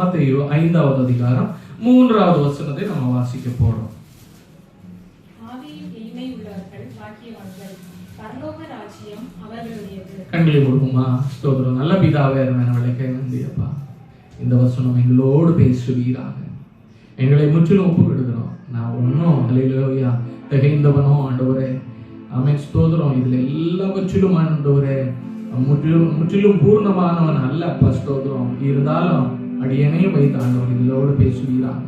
மத்தேயு 5வது அதிகாரம் 3வது வசனத்தை நம்ம வாசிக்க போறோம். ஆவியில் எளிமை உள்ளவர்கள் பாக்கியவான்கள், பரலோக ராஜ்யம் அவர்களுடையது. கண்களை கொடுக்குமா? ஸ்தோத்திரம். நல்ல பிதாவே விளக்க நன்றியப்பா. இந்த வசனம் எங்களோடு பேசுவீராக. எங்களை முற்றிலும் ஒப்பு விடுகிறோம். நான் ஒன்னும் அல்லேலூயா திகைந்தவனோ ஆண்டவரே. ஆமென். ஸ்தோத்திரம். இதுல எல்லாவற்றிலும் ஆண்டவரே முற்றிலும் பூர்ணமானவன் அல்ல அப்பா. ஸ்தோத்திரம். இருந்தாலும் அடியனையும் வைத்து ஆண்டவர் இதோடு பேசுவீராக.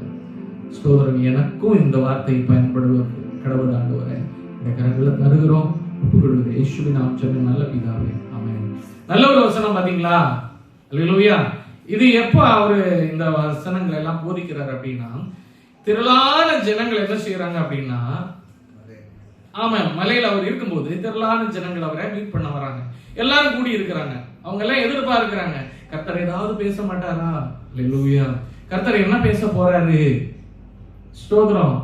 ஸ்தோத்திரம். எனக்கும் இந்த வார்த்தை பயன்படுவது கடவுள் ஆண்டவரே. இந்த கரங்களை தருகிறோம், ஒப்புக்கொள்கிறோம். இயேசுவின் நாமத்தில் நல்ல பிதாவே, ஆமென். நல்ல ஒரு வசனம் பாத்தீங்களா? அல்லேலூயா. இது எப்ப அவரு இந்த வசனங்களை எல்லாம் போதிக்கிறார் அப்படின்னா, திரளான ஜனங்கள் என்ன செய்யறாங்க அப்படின்னா, ஆமா, மலையில அவர் இருக்கும்போது திரளான ஜனங்கள் அவரை மீட் பண்ண வராங்க. எல்லாரும் கூடி இருக்கிறாங்க. அவங்க எல்லாம் எதிர்பார்க்கிறாங்க, கர்த்தர் ஏதாவது பேச மாட்டாரா? அல்லேலூயா. கர்த்தர் என்ன பேச போறாரு? ஸ்தோத்திரம்.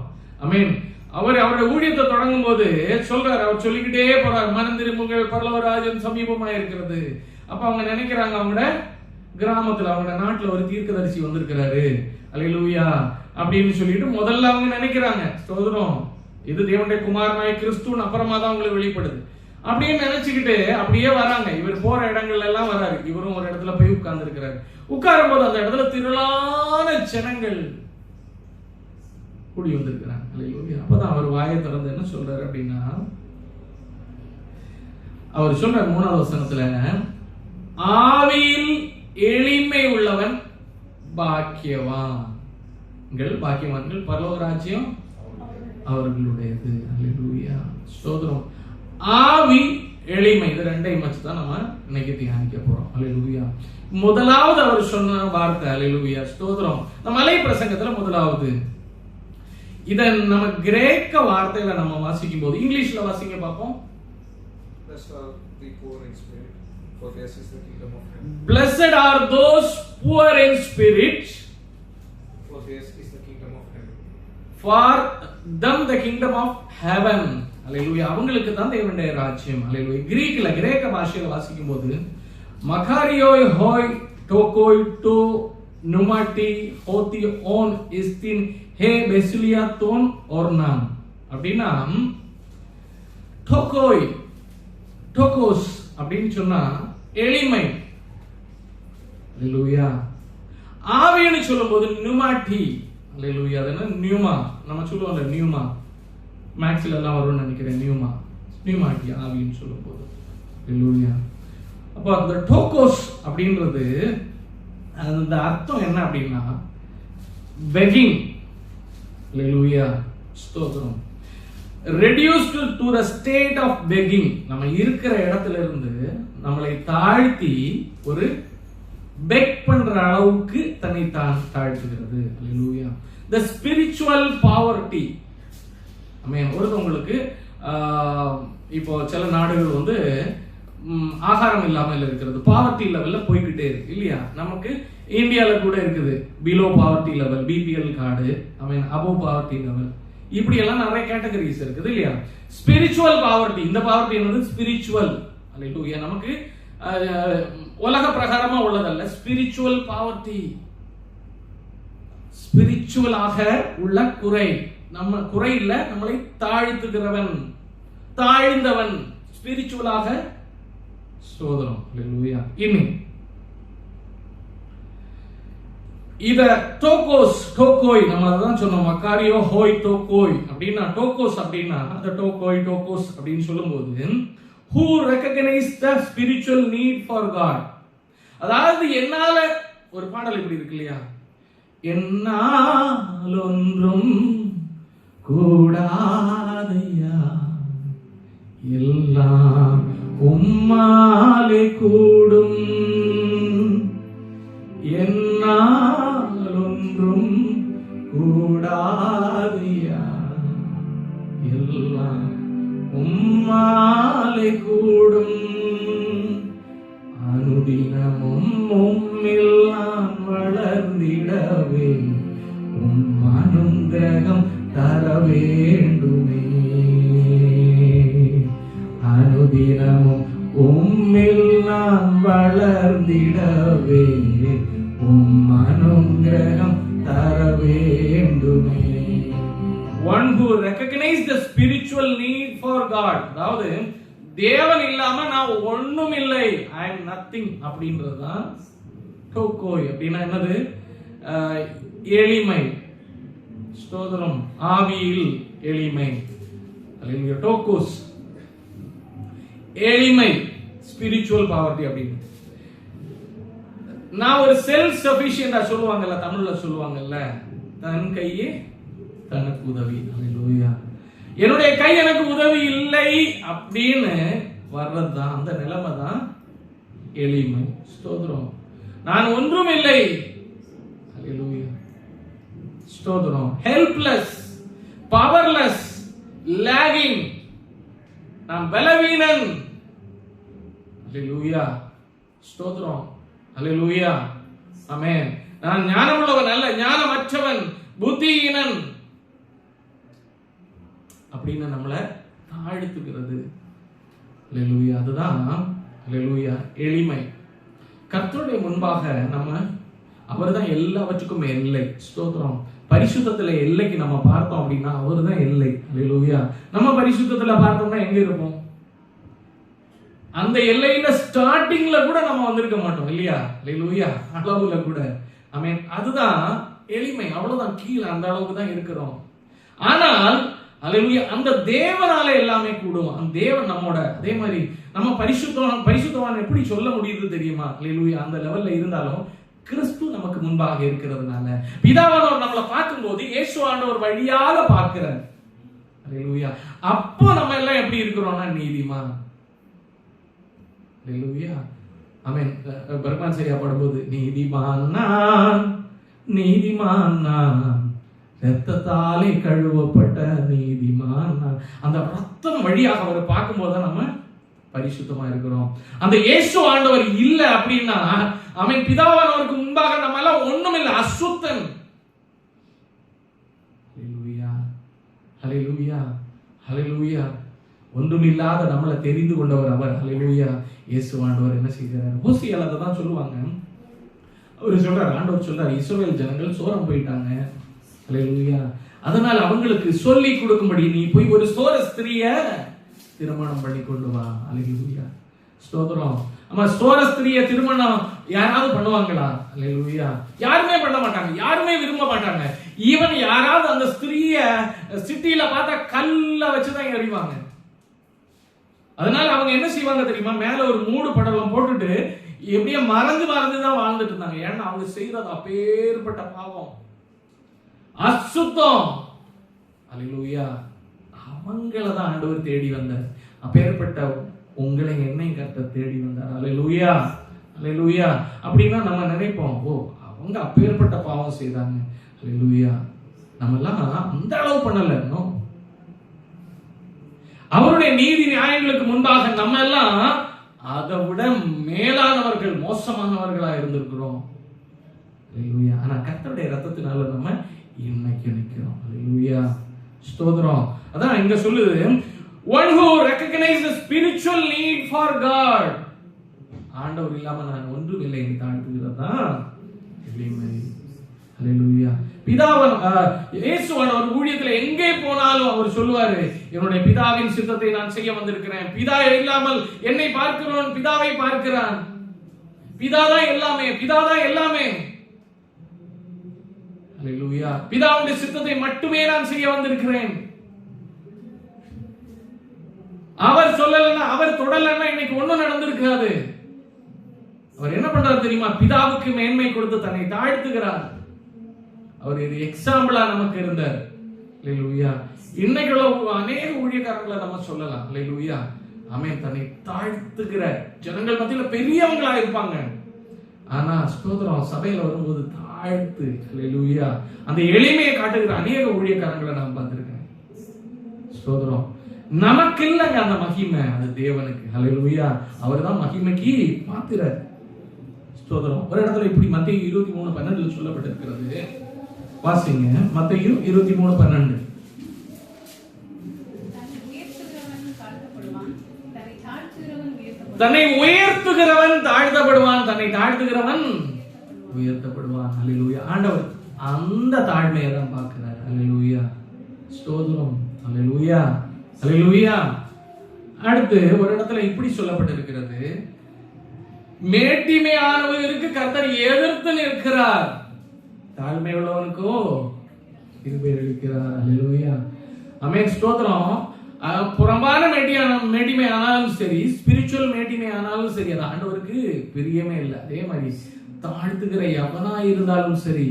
ஆமென். அவருடைய ஊழியத்தை தொடங்கும் போது சொல்றாரு, அவர் சொல்லிக்கிட்டே போறாரு, மனம் திரும்புங்கள், பரலோக ராஜ்யம் சமீபமா இருக்கிறது. அப்ப அவங்க நினைக்கிறாங்க, அவங்க கிராமத்துல அவங்க நாட்டுல ஒரு தீர்க்கதரிசி வந்திருக்கிறாரு, அல்லேலூயா அப்படின்னு சொல்லிட்டு முதல்ல அவங்க நினைக்கிறாங்க. ஸ்தோத்திரம். இது தேவனுடைய குமாரனாய் கிறிஸ்துவின் அப்புறமா தான் அவங்களுக்கு வெளிப்படுது அப்படின்னு நினைச்சுக்கிட்டு அப்படியே வராங்க. இவர் போற இடங்கள்ல எல்லாம் வராரு. இவரும் ஒரு இடத்துல போய் உட்கார்ந்து இருக்கிறாரு. உட்காரும் போது அந்த இடத்துல திரளான ஜனங்கள் கூடி வந்திருக்கிறாங்க. அல்லேலூயா. அப்பதான் அவர் வாயை திறந்து என்ன சொல்றாரு அப்படின்னா, அவர் சொல்ற 3வது வசனத்துல, ஆவியில் எளிமை உள்ளவன் பாக்கியவான்கள், பாக்கியவான்கள் பரலோக ராஜ்யம் அவர்களுடையது. அல்லேலூயா. ஸ்தோத்திரம். ஆவி, எளிமை, இது ரெண்டையும் வச்சுதான் நம்ம இன்னைக்கு தியானிக்க போறோம். அல்லேலூயா. முதலாவது அவர் சொன்ன வார்த்தை, அல்லேலூயா, ஸ்தோத்திரம், நம்ம மலை பிரசங்கத்துல முதலாவது. இத நம்ம கிரேக்க வார்த்தையில நம்ம வாசிக்கும் போது, இங்கிலீஷ்ல வாசிங்க பார்ப்போம். Blessed are those poor in spirit, for theirs is the kingdom of heaven. For them the kingdom of heaven. அல்லேலூயா. அவங்களுக்கு தான் தேவனுடைய ராஜ்யம். அல்லேலூயா. கிரீக்ல, கிரேக்க பாஷையில வாசிக்கும் போது, மகாரியோய் ஹோய் டோகோய் டோ நுமாட்டி ஹோதி ஓன் இஸ்தின் ஹே பெசுலியா தோன் ஓர்னாம் அப்படின்னா, டோகோய் டோகோஸ் அப்படின்னு சொன்னா எளிமை. அல்லேலூயா. ஆவின்னு சொல்லும்போது நுமாட்டி. அல்லேலூயா. அதனால நியூமா, நம்ம சொல்லுவோம்ல நியூமா, மேக்ஸ்ல எல்லாம் வரும்னு நினைக்கிறேன். நியூமாட்டி ஆவின்னு சொல்லும்போது. அல்லேலூயா. அப்ப அந்த டோகோஸ் அப்படின்றது அந்த அர்த்தம் என்ன அப்படின்னா, பெகிங். அல்லேலூயா. ஸ்தோத்திரம். reduced to the state of begging. நம்ம இருக்கிற இடத்துல இருந்து நம்மளை தாழ்த்தி ஒரு பெக் பண்ற அளவுக்கு தன்னை தாழ்த்துகிறது. அல்லேலூயா. the spiritual poverty. ஒருத்தவங்களுக்கு இப்போ சில நாடுகள் வந்து ஆகாரம் இல்லாமல் இருக்கிறது, பாவர்ட்டி லெவல்ல போய்கிட்டே இருக்கு இல்லையா? நமக்கு இந்தியால கூட இருக்குது below poverty level, BPL card, above poverty level, இப்படி எல்லாம் நிறைய கேட்டகரிஸ் இருக்குது இல்லையா? ஸ்பிரிச்சுவல் பாவர்ட்டி, இந்த பாவர்ட்டி என்னது? ஸ்பிரிச்சுவல். அல்லேலூயா. நமக்கு உலக பிரகாரமா உள்ளதல்ல, ஸ்பிரிச்சுவல் பாவர்ட்டி. ஸ்பிரிச்சுவலாக உள்ள குறை, நம்ம குறை இல்ல, நம்மளை தாழ்த்துகிறவன், தாழ்ந்தவன், ஸ்பிரிச்சுவலாக. ஸ்தோத்திரம். அல்லேலூயா. இன்னும் இத டோகோஸ், டோகோய், நம்ம அதான் சொன்னோம், மக்காரியோ ஹோய் டோகோய் அப்படின்னா, டோகோஸ் அப்படின்னா அந்த டோகோய் டோகோஸ் அப்படின்னு சொல்லும்போது, who recognize the spiritual need for God. அதாவது என்னால ஒரு பாடல் இப்படி இருக்கு இல்லையா, என்னால் ஒன்றும் கூடாதையா, எல்லாம் உம்மாலே கூடும், என்னால் ஒன்றும் கூடாதையா, எல்லாம் உம்மாலே கூடும், அனுதினமும் உம்மில் நான் வளர்ந்திடவே உம் அனுக்கிரகம் தர வேண்டுமே, அனுதினமும் உம்மில் நான் வளர்ந்திடவே உம் அனுக்கிரகம் வேண்டுமே. One who recognize the spiritual need for God. அதாவது தேவன் இல்லாம நான் ஒண்ணும் இல்லை, I am nothing அப்படின்றதுதான் டோக்கோய். அப்படின்னா என்னது? எளிமை. ஸ்தோத்திரம். ஆவியில் எளிமை. அல்லேலூயா. டோக்கோஸ் எளிமை, ஸ்பிரிச்சுவல் பாவர்ட்டி அப்படின்னு. நான் ஒரு செல்ஃப் சஃபிஷியன்டா சொல்லுவாங்கல்ல, தமிழ்ல சொல்லுவாங்கல்ல, தன் கையே தனக்கு உதவி. அல்லேலூயா. என்னுடைய கை எனக்கு உதவி இல்லை அப்படின்னு வர்றதுதான், அந்த நிலைமை தான் எளிமை. ஸ்தோத்திரம். நான் ஒன்றும் இல்லை. அல்லேலூயா. ஸ்தோத்திரம். Helpless, powerless, lacking. நான் பலவீனன். அல்லேலூயா. ஸ்தோத்திரம். அல்லேலூயா. ஆமென். நான் ஞானமுள்ளவன் அல்ல, ஞானமற்றவன், புத்தியீனன் அப்படின்னு நம்மளை தாழ்த்துகிறது. அல்லேலூயா. அதுதான் அல்லேலூயா எளிமை. கர்த்தருடைய முன்பாக நம்ம, அவர்தான் எல்லாவற்றுக்கும் எல்லை. ஸ்தோத்திரம். பரிசுத்தத்துல எல்லைக்கு நம்ம பார்த்தோம் அப்படின்னா அவர்தான் எல்லை. அல்லேலூயா. நம்ம பரிசுத்தத்துல பார்த்தோம்னா எங்க இருப்போம்? அந்த எல்லையில ஸ்டார்டிங்ல கூட நம்ம வந்திருக்க மாட்டோம் இல்லையா? அல்லேலூயா. அளவுல கூட. ஆமென். அதுதான் எளிமை. அவ்வளவுதான், கீழே அந்த அளவுக்கு தான் இருக்கிறோம். ஆனால் அல்லேலூயா, அந்த தேவனால எல்லாமே கூடும். அந்த தேவன் நம்மோட. அதே மாதிரி நம்ம பரிசுத்தவான் எப்படி சொல்ல முடியுது தெரியுமா? அல்லேலூயா. அந்த லெவல்ல இருந்தாலும் கிறிஸ்து நமக்கு முன்பாக இருக்கிறதுனால பிதாவானவர் நம்மளை பார்க்கும்போது இயேசு ஆண்டவர் வழியாக பார்க்கிறார். அல்லேலூயா. அப்போ நம்ம எல்லாம் எப்படி இருக்கிறோம்னா நீதிமான். அல்லேலூயா. ஆமென். பர்மான் சரியா பாடும்போது, நீதிமான் நான், நீதிமான் நான், ரத்தத்தாலே கழுவப்பட்ட நீதிமான் நான். அந்த ரத்தம் வழியாக அவரை பார்க்கும்போது தான் நம்ம பரிசுத்தமா இருக்கிறோம். அந்த இயேசு ஆண்டவர் இல்ல அப்படின்னா அவன் பிதாவானவருக்கு முன்பாக நம்ம எல்லாம் ஒண்ணும் இல்லை, அசுத்தன். ஹல்லேலூயா. ஹல்லேலூயா. ஹல்லேலூயா. ஒன்றுமில்லாத நம்மளை தெரிந்து கொண்டவர் அவர். ஹல்லேலூயா. இயேசு ஆண்டவர் என்ன செய்கிறார்? ஹோசியால தான் சொல்லுவாங்க. அவர் சொல்றார், ஆண்டவர் சொல்றார், இஸ்ரவேல் ஜனங்கள் சோரம் போயிட்டாங்க. ஹல்லேலூயா. அதனால அவங்களுக்கு சொல்லி கொடுக்கும்படி நீ போய் ஒரு சோர ஸ்திரிய திருமணம் பண்ணி கொண்டு வா. அல்லேலூயா. ஸ்தோத்திரம். ஆமா, சோர ஸ்திரிய திருமணம் யாராவது பண்ணுவாங்களா? அல்லேலூயா. யாருமே பண்ண மாட்டாங்க, யாருமே விரும்ப மாட்டாங்க. ஈவன் யாராவது அந்த ஸ்திரிய சிட்டியில பார்த்தா கல்ல வச்சுதான் எறிவாங்க. அதனால அவங்க என்ன செய்வாங்க தெரியுமா? மேல ஒரு மூடு படலம் போட்டுட்டு எப்படியே மறந்து தான் வாழ்ந்துட்டு இருந்தாங்க. ஏன்னா அவங்க செய்யறது அப்பேற்பட்ட பாவம், அசுத்தம். அல்லேலூயா. அவங்களதான் ஆண்டவர் தேடி வந்தார். அப்பேற்பட்ட உங்களை என்னையும் கர்த்தர் தேடி வந்தார். அல்லேலூயா. அல்லேலூயா. அப்படின்னா நம்ம நினைப்போம், ஓ அவங்க அப்பேற்பட்ட பாவம் செய்தாங்க. அல்லேலூயா. நம்ம எல்லாம் அந்த அளவு பண்ணல. அவருடைய நீதி நியாயங்களுக்கு முன்பாக நம்ம எல்லாம் அதை விட மேலானவர்கள், மோசமானவர்களா இருந்திருக்கிறோம். அல்லேலூயா. ஆனா கர்த்தருடைய ரத்தத்தினால நம்ம இன்னைக்கு நிக்கிறோம். அல்லேலூயா. ஸ்தோத்திரம். அதான் இங்க சொல்லுது, one who recognizes the spiritual need for God. ஆண்டவர் இல்லாம நான் ஒன்றும் இல்லை என்று தாழ்த்துகிறதா எளிமை. அல்லேலூயா. பிதாவன் இயேசுவானவர் ஊழியத்துல எங்கே போனாலும் அவர் சொல்லுவாரு, என்னுடைய பிதாவின் சித்தத்தை நான் செய்ய வந்திருக்கிறேன். பிதா இல்லாமல் என்னை பார்க்கிறவன் பிதாவை பார்க்கிறான். பிதாதான் எல்லாமே, பிதாதான் எல்லாமே. அல்லேலூயா. பிதாவுடைய சித்தத்தை மட்டுமே நான் செய்ய வந்திருக்கிறேன். அவர் சொல்லலன்னா, அவர் தொடலன்னா இன்னைக்கு ஒண்ணும் நடந்திருக்காது. அவர் என்ன பண்றாரு தெரியுமா? பிதாவுக்கு மேன்மை கொடுத்து தன்னை தாழ்த்துகிறார். அவர் இது எக்ஸாம்பிளா நமக்கு இருந்தார். அல்லேலூயா. இன்னைக்கு அநேக ஊழியக்காரங்களை நம்ம சொல்லலாம். அல்லேலூயா. ஆமென். தன்னை தாழ்த்துகிற ஜனங்கள் மத்தியில பெரியவங்களா இருப்பாங்க. ஆனா ஸ்தோத்திரம், சபையில வரும்போது தாழ்த்து. அல்லேலூயா. அந்த எளிமையை காட்டுகிற அநேக ஊழியக்காரங்களை நான் பார்த்திருக்கேன். ஸ்தோத்திரம். நமக்கு இல்லைங்க அந்த மகிமை, அது தேவனுக்கு. அல்லேலூயா. அவர் தான் மகிமைக்கு பாத்திரர். ஸ்தோத்திரம். ஒரு இடத்துல இப்படி மத்தேயு 23:12 சொல்லப்பட்டிருக்கிறது. வாசிங்க. மத்தேயு 23:12. தன்னை உயர்த்துகிறவன் தாழ்த்தப்படுவான், தன்னை தாழ்த்துகிறவன் உயர்த்தப்படுவான். அல்லேலூயா. ஆண்டவர் அந்த தாழ்மையை தான் பார்க்கிறார். அல்லேலூயா, ஸ்தோத்திரம், அல்லேலூயா, அல்லேலூயா. அடுத்து ஒரு இடத்துல இப்படி சொல்லப்பட்டிருக்கிறது, மேட்டிமையானவருக்கு கர்த்தர் எதிர்த்து நிற்கிறார், தாழ்மை உள்ளவனுக்கோ கிருபை அளிக்கிறார். அல்லேலூயா, ஆமென், ஸ்தோத்திரம். புறம்பான மேட்டிமை ஆனாலும் சரி, ஸ்பிரிச்சுவல் மேட்டிமை ஆனாலும் சரி, அது ஆண்டவருக்கு பிரியமே இல்லை. அதே மாதிரி தாழ்த்துகிற எவனா இருந்தாலும் சரி,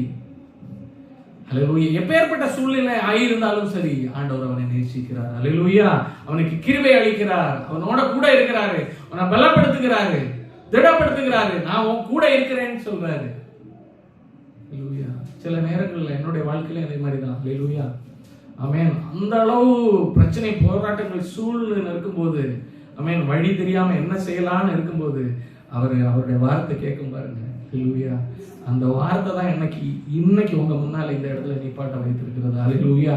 அல்லேலூயா, எப்பேற்பட்ட சூழ்நிலை ஆயிருந்தாலும் சரி, ஆண்டவர் அவனை நேசிக்கிறார். அல்லேலூயா, அவனுக்கு கிருபை அளிக்கிறார், அவனோட கூட இருக்கிறாரு, அவனை பலப்படுத்துகிறாரு, திடப்படுத்துகிறாரு, நான் உன் கூட இருக்கிறேன்னு சொல்றாரு. அல்லேலூயா. சில நேரங்கள்ல என்னுடைய வாழ்க்கையில அதே மாதிரிதான். அல்லேலூயா, ஆமென். அந்த அளவு பிரச்சனை, போராட்டங்கள் சூழ்நிலை இருக்கும்போது, ஆமென், வழி தெரியாம என்ன செய்யலாம்னு இருக்கும்போது அவருடைய வார்த்தை கேட்கும் பாருங்க. அல்லேலூயா, அந்த வார்த்தை தான் இன்னைக்கு உங்க முன்னால இந்த இடத்துல நிப்பாட்ட வைத்திருக்கிறது. அல்லேலூயா,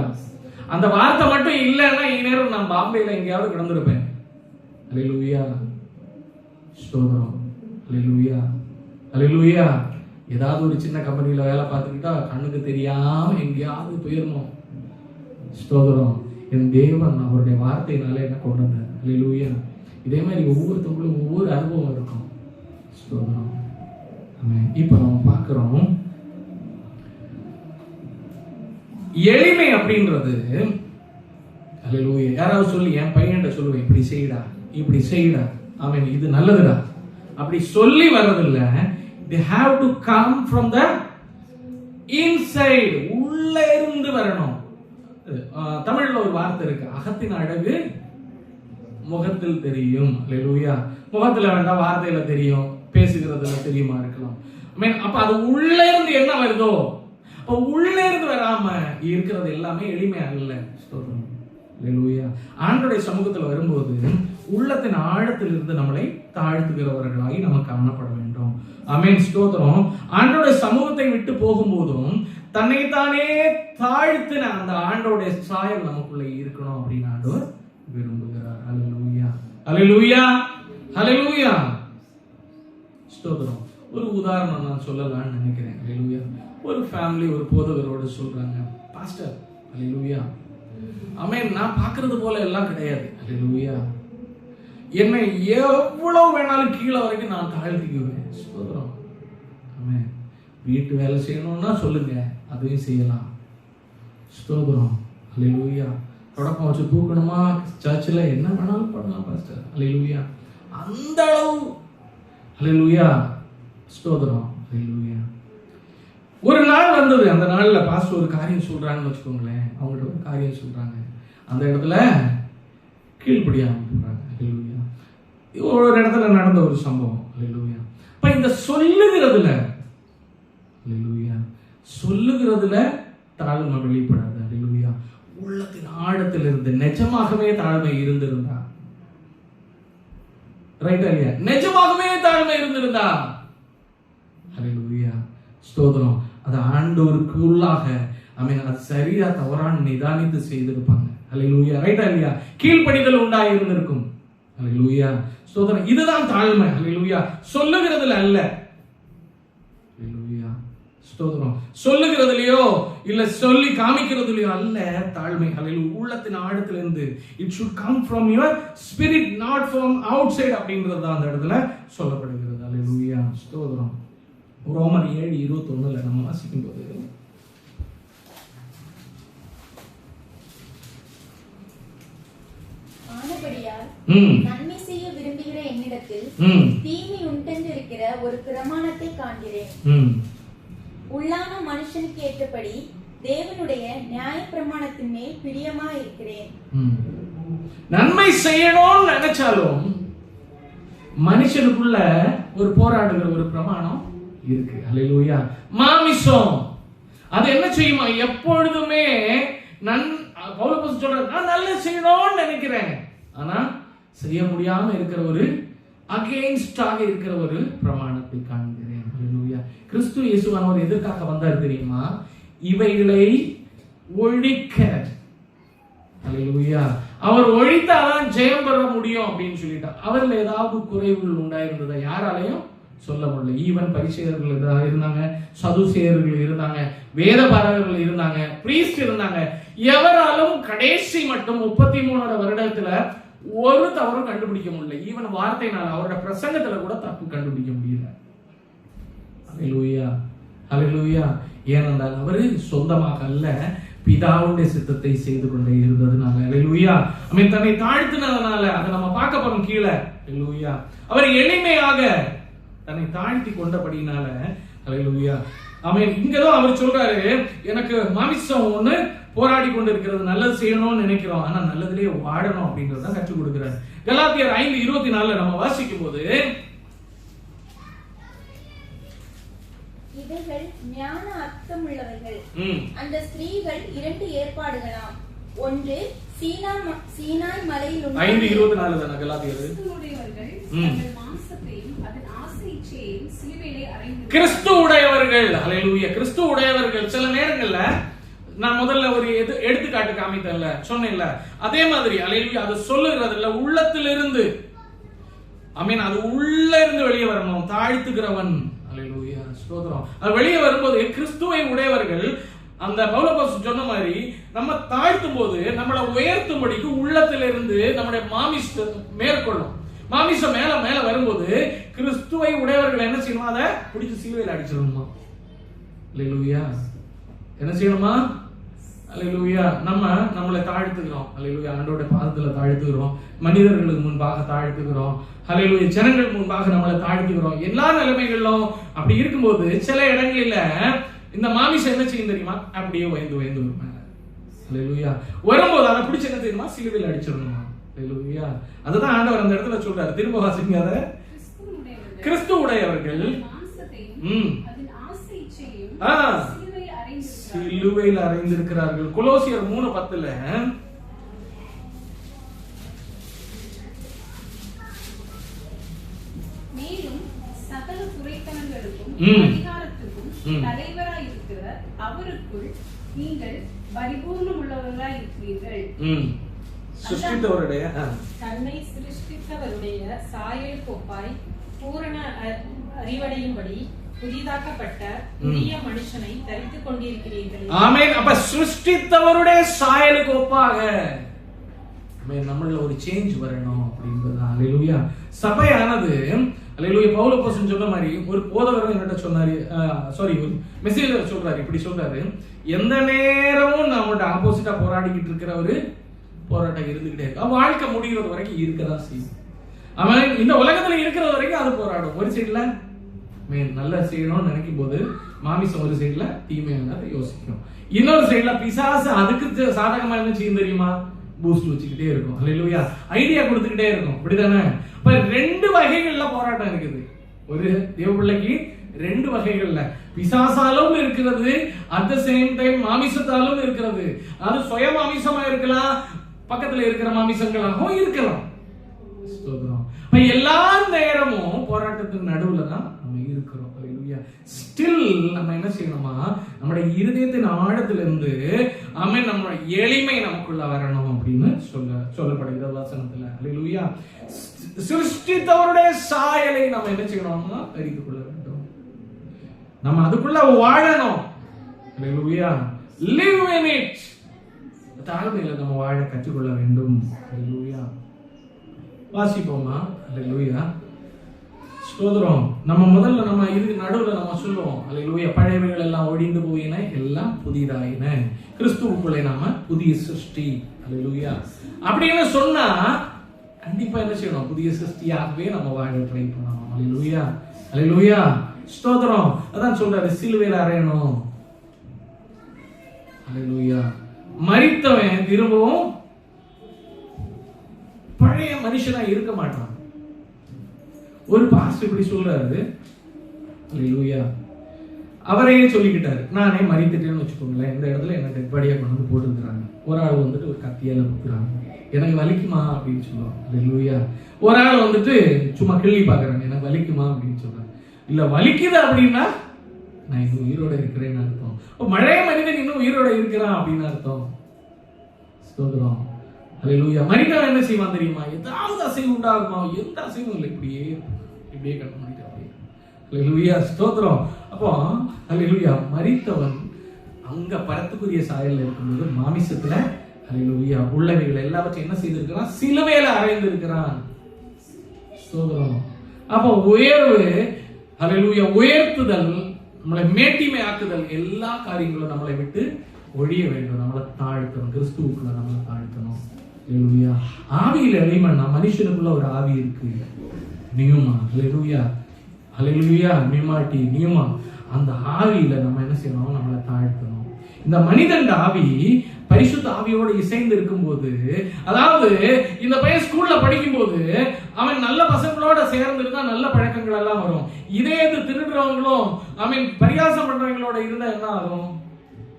அந்த வார்த்தை மட்டும் இல்லைன்னா இந்நேரம் நான் பாம்பேல எங்கேயாவது கிடந்திருப்பேன். அல்லேலூயா, ஸ்தோத்திரம், அல்லேலூயா, அல்லேலூயா. ஏதாவது ஒரு சின்ன கம்பெனியில வேலை பார்த்துக்கிட்டா கண்ணுக்கு தெரியாம எங்கேயாவது போயிடணும். ஸ்தோத்திரம், என் தேவன் அவருடைய வார்த்தையினால என்ன கொண்டு வந்தார். அல்லேலூயா. இதே மாதிரி ஒவ்வொருத்தவங்களும் ஒவ்வொரு அனுபவம் இருக்கும். ஸ்தோத்திரம். இப்ப நம்ம பார்க்கிறோம், எளிமை அப்படின்றது, அல்லேலூயா, யாராவது சொல்லி என் பையன்கிட்ட சொல்லுவேன், இப்படி செய்யடா, இப்படி செய்யடா, அவன் இது நல்லதுடா, அப்படி சொல்லி வர்றதில்ல. they have to come from the inside, உள்ள இருந்து வரணும். தமிழ்ல ஒரு வார்த்தை இருக்கு, அகத்தின் அழகு முகத்தில் தெரியும். அல்லேலூயா. முகத்துல வேண்டாம், வார்த்தையில தெரியும், பேசுகிறதுல தெரியுமா இருக்கலாம். அப்ப அது உள்ள இருந்து என்ன வருதோ, அப்ப உள்ள இருந்து வராம இருக்கிறது எல்லாமே எளிமை அல்ல. அல்லேலூயா. ஆண்டவருடைய சமூகத்துல வரும்போது உள்ளத்தின் ஆழத்திலிருந்து நம்மளை தாழ்த்துகிறவர்களாய் நம்ம காணப்பட வேண்டும். ஆமென், ஸ்தோத்திரம். ஆண்டவருடைய சமூகத்தை விட்டு போகும்போதும் தன்னைத்தானே தாழ்த்தின அந்த ஆண்டவருடைய சாயல் நமக்குள்ள இருக்கணும் அப்படின்னு ஆண்டவர் விரும்புகிறார். அல்லேலூயா, அல்லேலூயா, அல்லேலூயா, ஸ்தோத்திரம். ஒரு உதாரணம் நான் சொல்லலாம்னு நினைக்கிறேன். அல்லேலூயா. ஒரு ஃபேமிலி ஒரு போதகரோடு சொல்றாங்க, பாஸ்டர், அல்லேலூயா, ஆமென், நான் பார்க்கிறது போல எல்லாம் கிடையாது. அல்லேலூயா, என்னை எவ்வளவு வேணாலும் கீழே வரைக்கும் நான் தாழ்த்திக்குவேன். ஸ்தோத்திரம். ஆமென். வீட்டு வேலை செய்யணும்னா சொல்லுங்க, அதையும் செய்யலாம். ஸ்தோத்திரம். அல்லேலூயா. தொடக்கம் வச்சு தூக்கணுமா, சர்ச்சில் என்ன வேணாலும் பண்ணலாம் பாஸ்டர். அல்லேலூயா. அந்த அளவு. அல்லேலூயா, ஸ்தோத்திரம். அல்லேலூயா. ஒரு நாள் வந்தது, அந்த நாள்ல பாஸ்டர் ஒரு காரியம் சொல்றாங்கன்னு வச்சுக்கோங்களேன், அவங்கள்ட்ட ஒரு காரியம் சொல்றாங்க, அந்த இடத்துல கீழ்ப்படியாம போறாங்க. அல்லேலூயா. ஒரு இடத்துல நடந்த ஒரு சம்பவம். அல்லேலூயா. இப்ப இந்த சொல்லுகிறதுல, அல்லேலூயா, சொல்லுகிறதுல தாழ்மை வெளிப்படாது. அல்லேலூயா. உள்ளத்தின் ஆழத்தில் இருந்து நிஜமாகவே தாழ்மை இருந்திருந்தா, ரைட்டா இல்லையா, நிஜமாகவே தாழ்மை இருந்திருந்தா, அல்லேலூயா, ஸ்தோத்திரம், அது ஆண்டவருக்கு உள்ளாக, ஆமென், அது சரியா தவறான்னு நிதானித்து செய்திருப்பாங்க. அல்லேலூயா, ரைட்டா இல்லையா, கீழ்ப்படிதல் உண்டாகி இருந்திருக்கும். அல்லேலூயா, ஸ்தோத்திரம். இதுதான் தாழ்மை. அல்லேலூயா. சொல்லுகிறதுல அல்ல. அல்லேலூயா, ஸ்தோத்திரம். சொல்லுகிறதுலயோ இல்ல சொல்லி காமிக்கிறதுலயோ அல்ல தாழ்மை. அல்லேலூயா. உள்ளத்தின் ஆழத்திலிருந்து it should come from your spirit, not from outside அப்படிங்கிறது தான் அந்த இடத்துல சொல்லப்படுகிறது. அல்லேலூயா, ஸ்தோத்திரம். ரோமர் 7:21 நம்ம வாசிக்கும் போது, ஆனபடியால் நன்மை செய்ய விரும்புகிற என்னிடத்தில் தீமை உண்டென்றிருக்கிற ஒரு பிரமாணத்தை காண்கிறேன். உள்ளான மனுஷனுக்கு ஏற்றபடி தேவனுடைய நியாய பிரமாணத்தின் மேல் பிரியமா இருக்கிறேன். நன்மை செய்யணும்னு நினைச்சாலும் மனுஷனுக்குள்ள ஒரு போராடுகிற ஒரு பிரமாணம் இருக்கு. அல்லேலூயா. மாமிசம் அது என்ன செய்யுமா, எப்பொழுதுமே பவுல் சொல்றாரு, நான் நல்லது செய்யணும்னு நினைக்கிறேன், ஆனா செய்ய முடியாம இருக்கிற ஒரு அகைன்ஸ்டாக இருக்கிற ஒரு பிரமாணத்தை காண்கிறேன். அல்லேலூயா. கிறிஸ்து இயேசுவானவர் எதற்காக வந்தார் தெரியுமா? இவைகளை ஒழிக்க. அல்லேலூயா. அவர் ஒழித்தாதான் ஜெயம் பெற முடியும் அப்படின்னு சொல்லிட்டார். அவர்ல ஏதாவது குறைவுகள் உண்டாயிருந்ததா யாராலையும் சொல்ல முடியல. ஈவன் பரிசேயர்கள் இருந்தாங்க, சதுசேயர்கள் இருந்தாங்க, வேதபாரகர்கள் இருந்தாங்க, பிரீஸ்ட் இருந்தாங்க. எவராலும் கடைசி மட்டும் 33 வருடத்துல ஒரு தவறும் கண்டுபிடிக்க முடியல. ஈவன் வார்த்தையினால அவரோட பிரசங்கத்துல கூட தப்பு கண்டுபிடிக்க முடியல. ஹல்லேலூயா, ஹல்லேலூயா. ஏனென்றால் அவரு சொந்தமாக அல்ல, பிதாவுடைய சித்தத்தை செய்து கொண்டே இருந்ததுனால. ஹல்லேலூயா. அவன் தன்னை தாழ்த்தினதுனால அதை நம்ம பார்க்க போறோம் கீழே. ஹல்லேலூயா. அவர் எளிமையாக தன்னை தாழ்த்தி கொண்டபடினால. ஹல்லேலூயா. அவன் இங்கதான் அவர் சொல்றாரு, எனக்கு மாமிசம் ஒண்ணு போராடி கொண்டு இருக்கிறது, நல்லது செய்யணும்னு நினைக்கிறோம், ஆனா நல்லதுலயே வாழணும் அப்படின்றத கற்றுக் கொடுக்கிறார். கலாத்தியர் 5:24 நம்ம வாசிக்கும் போது, இவைகள் ஞான அர்த்தம் உள்ளவைகள். அந்த ஸ்திரீகள் 2 ஏற்பாடுகளாம். ஒன்று சீனாய் மலையில் உள்ள 5:24 தான கலாத்தியர். கிறிஸ்து உடையவர்கள். ஹல்லேலூயா. கிறிஸ்து உடையவர்கள். சில நேரங்கள்ல நான் முதல்ல ஒரு எடுத்துக்காட்டு காமித்தேன்ல, சொன்னேன்ல, அதே மாதிரி ஹல்லேலூயா அது சொல்லுகிறதுல உள்ளத்திலிருந்து அது உள்ள இருந்து வெளியே வரணும். தாழ்த்துகிறவன். ஹல்லேலூயா, ஸ்தோத்திரம். அது வெளியே வரும்போது கிறிஸ்துவை உடையவர்கள், அந்த பவுலப்போஸ்தலன் சொன்ன மாதிரி நம்ம தாழ்த்தும் போது நம்மளை உயர்த்தும்படிக்கு உள்ளத்திலிருந்து நம்முடைய மாமிசம் மேற்கொள்ளும். மாமிசம் மேல மேல வரும்போது கிறிஸ்துவை உடையவர்கள் என்ன செய்யணுமா? அதை பிடிச்சு சிலுவையில் அடிச்சிடணுமா? ஹல்லேலூயா. என்ன செய்யணுமா? ஹல்லேலூயா. நம்மளை தாழ்த்துகிறோம். ஹல்லேலூயா. ஆண்டவருடைய பாதத்துல தாழ்த்துகிறோம், மனிதர்களுக்கு முன்பாக தாழ்த்துகிறோம். ஹல்லேலூயா. ஜனங்கள் முன்பாக நம்மளை தாழ்த்துகிறோம். எல்லா நிலைமைகளிலும் அப்படி இருக்கும்போது சில இடங்களில இந்த மாமிசம் என்ன செய்யும் தெரியுமா? அப்படியே வயந்து வருவாங்க. ஹல்லேலூயா. வரும்போது அதை பிடிச்சு என்ன தெரியுமா? சிலுவையில் அடிச்சிடணுமா? ஹல்லேலூயா. அதுதான் ஆண்டவர் அந்த இடத்துல சொல்றாரு. திரும்ப வாசிங்க அதை. கிறிஸ்து உடையவர்கள் சிலுவையில் அறைந்திருக்கிறார்கள். கொலோசியர் 3:10 மேலும் சகல துரைத்தனங்களுக்கும் அதிகாரத்துக்கும் தலைவராய் இருக்கிற அவருக்குள் நீங்கள் பரிபூர்ணம் உள்ளவர்களாய் இருக்கிறீர்கள். தன்னை சிருஷ்டித்தவருடைய சாயலுக்கு ஒப்பாய் பூரண அறிவடையும்படி புதிதாக்கப்பட்ட புதிய மனுஷனை தரித்துக் கொண்டிருக்கிறீர்கள். ஆமென். அப்ப சிருஷ்டித்தவருடைய சாயலுக்கு ஒப்பாக நம்மள ஒரு சேஞ்ச் வரணும் அப்படின்றது. ஹல்லேலூயா. சபையானது ஹல்லேலூயா பவுலப்போஸ்தலன் சொன்ன மாதிரி ஒரு போதகர் என்கிட்ட சொன்னாரு, ஒரு மெசேஜர் சொல்றாரு, இப்படி சொல்றாரு, எந்த நேரமும் நம்மளோட ஆப்போசிட்டா போராடிக்கிட்டு இருக்கிற ஒரு போராட்டம் இருந்துகிட்டே இருக்கு. வாழ்க்கை முடிகிறது வரைக்கும் இருக்கதான் செய்யும். அவன் இந்த உலகத்துல இருக்கிற வரைக்கும் அது போராடும். ஒரு சைடுல நல்லா செய்யணும்னு நினைக்கும் போது மாமிசம் ஒரு சைடுல தீமையானதை யோசிக்கும், இன்னொரு சைடுல பிசாசு அதுக்கு சாதகமா என்ன செய்யும் தெரியுமா? பூஸ்ட் வச்சுக்கிட்டே இருக்கும். ஹல்லேலூயா. ஐடியா கொடுத்துக்கிட்டே இருக்கும். அப்படிதானே? இப்ப 2 வகைகள்ல போராட்டம் இருக்குது. ஒரு தேவ பிள்ளைக்கு 2 வகைகள்ல பிசாசாலும் இருக்கிறது, அட் த சேம் டைம் மாமிசத்தாலும் இருக்கிறது. அது சுய மாமிசமா இருக்கலாம், பக்கத்துல இருக்கிற மாமிசங்களாகவும் இருக்கலாம். எல்லா நேரமும் போராட்டத்தின் நடுவுல தான் நம்ம இருக்கிறோம். ஹல்லேலூயா. ஸ்டில் நம்ம என்ன செய்யணுமா? நம்முடைய இருதயத்தின் ஆழத்திலிருந்து நம்ம எளிமை நமக்குள்ள வரணும் அப்படின்னு சொல்லப்படுகிற வசனத்துல. ஹல்லேலூயா. சிருஷ்டித்தவருடைய சாயலை நம்ம என்ன செய்யணும்னா அறிந்து கொள்ள வேண்டும். நம்ம அதுக்குள்ள வாழணும். ஹல்லேலூயா. live in it. தாழ்மையில நம்ம வாழ கற்றுக்கொள்ள வேண்டும். ஹல்லேலூயா. வாசிப்போமா? ஹல்லேலூயா. ஸ்தோத்திரம். நம்ம முதல்ல நம்ம இது நடுவுல நம்ம சொல்லுவோம், ஹல்லேலூயா, பழையவைகள் எல்லாம் ஒழிந்து போயின, எல்லாம் புதிதாயின, கிறிஸ்துவுக்குள்ளே நாம புதிய சிருஷ்டி. ஹல்லேலூயா. அப்படின்னு சொன்னா கண்டிப்பா என்ன செய்யணும்? புதிய சிருஷ்டியாகவே நம்ம வாழ ட்ரை பண்ணணும். ஹல்லேலூயா. ஹல்லேலூயா. ஸ்தோத்திரம். அதான் சொல்றாரு, சிலுவையில் அறையணும். ஹல்லேலூயா. மரித்தவன் திரும்பவும் பழைய மனுஷனா இருக்க மாட்டான். ஒரு பாஸ்டர் இப்படி சொல்றாரு. ஹல்லேலூயா. அவரையே சொல்லிக்கிட்டாரு, நானே மரித்துட்டேன்னு வச்சுக்கோங்களேன், இந்த இடத்துல என்ன டெட் பாடியா கொண்டு வந்து போட்டுருக்காங்க. ஒரு ஆள் வந்துட்டு ஒரு கத்தியால குத்துறாங்க, எனக்கு வலிக்குமா அப்படின்னு சொல்லுவாங்க. ஹல்லேலூயா. ஒரு ஆள் வந்துட்டு சும்மா கிள்ளி பாக்குறாங்க, எனக்கு வலிக்குமா அப்படின்னு சொல்றாங்க. இல்ல வலிக்குது அப்படின்னா நான் இன்னும் உயிரோட இருக்கிறேன்னு அர்த்தம். மழைய மனிதன் இன்னும் உயிரோட இருக்கிறான் அப்படின்னு அர்த்தம். ஸ்தோத்திரம். ஹல்லேலூயா. மனிதன் என்ன செய்வான் தெரியுமா? ஏதாவது அசைவு உண்டாகுமா? எந்த அசைவும் இல்லை, இப்படியே கட்ட முடியாது. ஹல்லேலூயா, ஸ்தோத்திரம். அப்போ ஹல்லேலூயா, மரித்தவன் அங்க பரத்துக்குரிய சாயல்ல இருக்கும்போது மாமிசத்துல ஹல்லேலூயா உள்ளவைகள் எல்லாவற்றையும் என்ன செய்திருக்கிறான்? சிலுவையில அறைந்திருக்கிறான். ஸ்தோத்திரம். அப்போ உயர்வு, ஹல்லேலூயா, உயர்த்துதல், நம்மளை மேட்டிமையாக்குதல், எல்லா காரியங்களும் நம்மளை விட்டு ஒழிய வேண்டும். நம்மளை தாழ்த்தணும், கிறிஸ்துவுக்குள்ள நம்மளை தாழ்த்தணும். ஹல்லேலூயா. ஆவியில எளிமன்னா மனுஷனுக்குள்ள ஒரு ஆவி இருக்கு, நியூமா. ஹல்லேலூயா, ஹல்லேலூயா, நிமாட்டி, நியூமா. அந்த ஆவியில நம்ம என்ன செய்யணும்? நம்மளை தாழ்த்தணும். இந்த மனிதன் ஆவி பரிசுத்த ஆவியோடு இசைந்து இருக்கும்போது, அதாவது இந்த பையன் ஸ்கூல்ல படிக்கும் போது அவன் நல்ல பசங்களோட சேர்ந்து இருந்தா நல்ல பழக்கங்கள் எல்லாம் வரும். இதே இது திருடுறவங்களும் அவன் பரிகாசம் பண்றவங்களோட இருந்தா என்ன ஆகும்?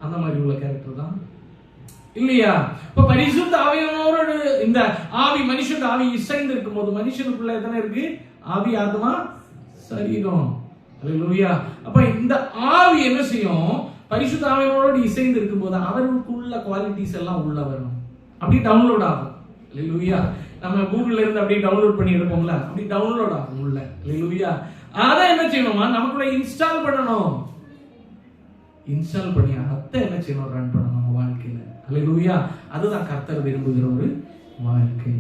அந்த மாதிரி உள்ள கேரக்டர் தான் இல்லையா? இப்ப பரிசுத்த ஆவியோடு இந்த ஆவி, மனுஷன் ஆவி இசைந்து இருக்கும் போது மனுஷனுக்குள்ள எத்தனை இருக்கு? ஆவி, ஆத்மா, சரீரம். ஹல்லேலூயா. அப்ப இந்த ஆவி என்ன செய்யும்? பரிசுத்த ஆவியோடு இசைந்து இருக்கும் போது அவர்களுக்குள்ள குவாலிட்டிஸ் எல்லாம் உள்ள வரும், அப்படி டவுன்லோட் ஆகும். ஹல்லேலூயா. நம்ம கூகுள்ல இருந்து அப்படியே டவுன்லோட் பண்ணி எடுப்போம்ல, அப்படி டவுன்லோட் ஆகும் உள்ள. ஹல்லேலூயா. அதை என்ன செய்யணுமா? நமக்குள்ள இன்ஸ்டால் பண்ணணும். இன்ஸ்டால் பண்ணி அதை என்ன செய்யணும்? ரன் பண்ணணும் நம்ம வாழ்க்கையில. ஹல்லேலூயா. அதுதான் கர்த்தர் விரும்புகிற ஒரு வாழ்க்கை.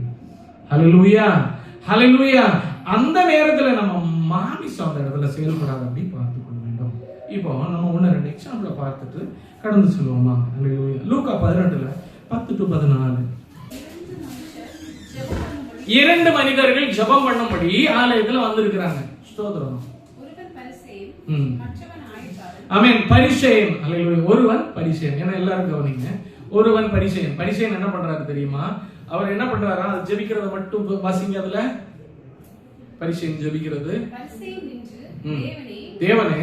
ஹல்லேலூயா, ஹல்லேலூயா. அந்த நேரத்துல நம்ம மாமிசம் அந்த இடத்துல செயல்படாத அப்படி பார்த்துக் கொள்ள வேண்டும். இப்போ நம்ம 1-2 எக்ஸாம்பிள பார்த்துட்டு கடந்து சொல்லுவோமா? ஹல்லேலூயா. லூக்கா 18:10-14. 2 மனிதர்கள் ஜெபம் பண்ணும்படி ஆலயத்துல வந்திருக்கிறாங்க. ஸ்தோத்திரம். ஒருவன் பரிசேயன், மற்றவன் ஆயக்காரன். ஆமென். பரிசேயன். ஹல்லேலூயா. ஒருவன் பரிசேயன். ஏன்னா எல்லாரும் கவனிங்க. ஒருவன் பரிசேயன். பரிசேயன் என்ன பண்றாரு தெரியுமா? அவர் என்ன பண்றாரா? அது ஜெபிக்கிறத மட்டும் வாசிங்க. அதுல பரிசேயன் ஜெபிக்கிறது, பரிசேயன் நின்று, தேவனே,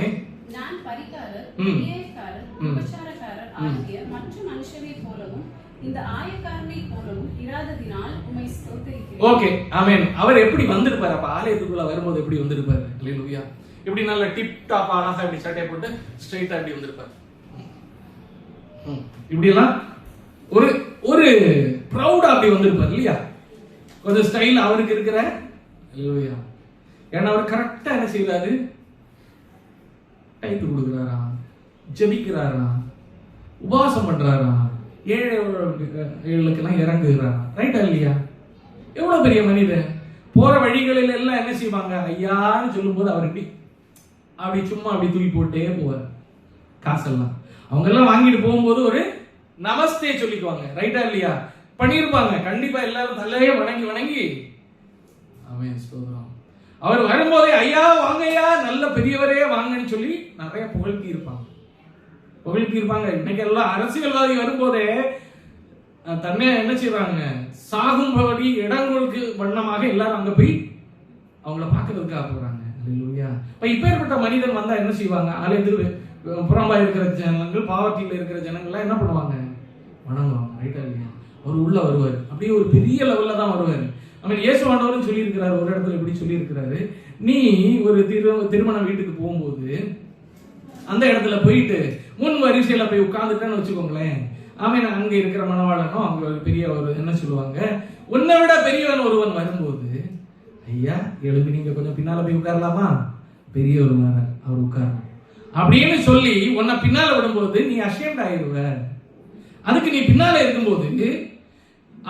நான் பரிகாரர், அநியாயக்காரர், விபச்சாரக்காரர் ஆகிய மற்ற மனுஷரை போலவும் இந்த ஆயக்காரனை போலவும் இராததினால் உம்மை ஸ்தோத்திரிக்கிறேன். ஓகே, ஆமென். அவர் எப்படி வந்திருப்பாரு? அப்ப ஆலயத்துக்குள்ள வரும்போது எப்படி வந்திருப்பாரு? ஹல்லேலூயா. எப்படி நல்ல டிப் டாப் அழகா இப்படி சட்டை போட்டு ஸ்ட்ரைட்டா இப்படி வந்திருப்பாரு. இப்படி எல்லாம் ஒரு ஒரு ப்ரௌடா அப்படி வந்திருப்பாரு இல்லையா? கொஞ்சம் ஸ்டைல் அவருக்கு இருக்கிற. ஹல்லேலூயா. ஏன்னா அவர் கரெக்டா என்ன செய்யறாரு? டைத்து கொடுக்குறாரா, ஜெபிக்கிறாரா, உபவாசம் பண்றாரா, ஏழைகளுக்கெல்லாம் இறங்குகிறாரா? ரைட்டா இல்லையா? எவ்வளவு பெரிய மனிதன். போற வழிகளில் எல்லாம் என்ன செய்வாங்க? ஐயான்னு சொல்லும் போது அவர் அப்படி சும்மா அப்படி தூக்கி போட்டே போவார். காசெல்லாம் அவங்க எல்லாம் வாங்கிட்டு போகும்போது ஒரு நமஸ்தே சொல்லிக்குவாங்க. ரைட்டா இல்லையா? பண்ணிருப்பாங்க கண்டிப்பா. எல்லாரும் தலையே வணங்கி வணங்கி அவன் ஸ்தோத்திரம். அவர் வரும்போதே ஐயா வாங்கய்யா, நல்ல பெரியவரே வாங்கன்னு சொல்லி நிறைய புகழ்த்தி இருப்பாங்க. இன்னைக்கு எல்லாம் அரசியல்வாதி வரும்போதே தன்னை என்ன செய்வாங்க? சாகும்படி இடங்களுக்கு வண்ணமாக எல்லாரும் அங்க போய் அவங்கள பாக்குறதுக்காக போறாங்க. ஹல்லேலூயா. இப்ப ஏற்பட்ட மனிதன் வந்தா என்ன செய்வாங்க? ஆலயத்துக்கு புறம்பா இருக்கிற ஜனங்கள், பாவத்தில இருக்கிற ஜனங்கள்லாம் என்ன பண்ணுவாங்க? வணங்குவாங்க. ரைட்டா இல்லையா? அவர் உள்ள வருவார். அப்படியே ஒரு பெரிய லெவல்ல தான் வருவார். இயேசு ஆண்டவரும் சொல்லி இருக்கிறார். ஒரு இடத்துல எப்படி சொல்லி இருக்கிறாரு? நீ ஒரு திருமண வீட்டுக்கு போகும்போது அந்த இடத்துல போயிட்டு முன் வரிசையில போய் உட்கார்ந்துட்டேன்னு வச்சுக்கோங்களேன். அவன் அங்க இருக்கிற மணவாளனும் அங்க ஒரு பெரிய ஒரு என்ன சொல்லுவாங்க, உன்னை விட பெரியவன் ஒருவன் வரும்போது, ஐயா எழுந்து நீங்க கொஞ்சம் பின்னால போய் உட்காரலாமா, பெரிய ஒரு அவர் உட்காரணும் அப்படின்னு சொல்லி உன்னை பின்னால விடும்போது நீ அஷேம்ட் ஆயிடுவ. அதுக்கு நீ பின்னால இருக்கும்போது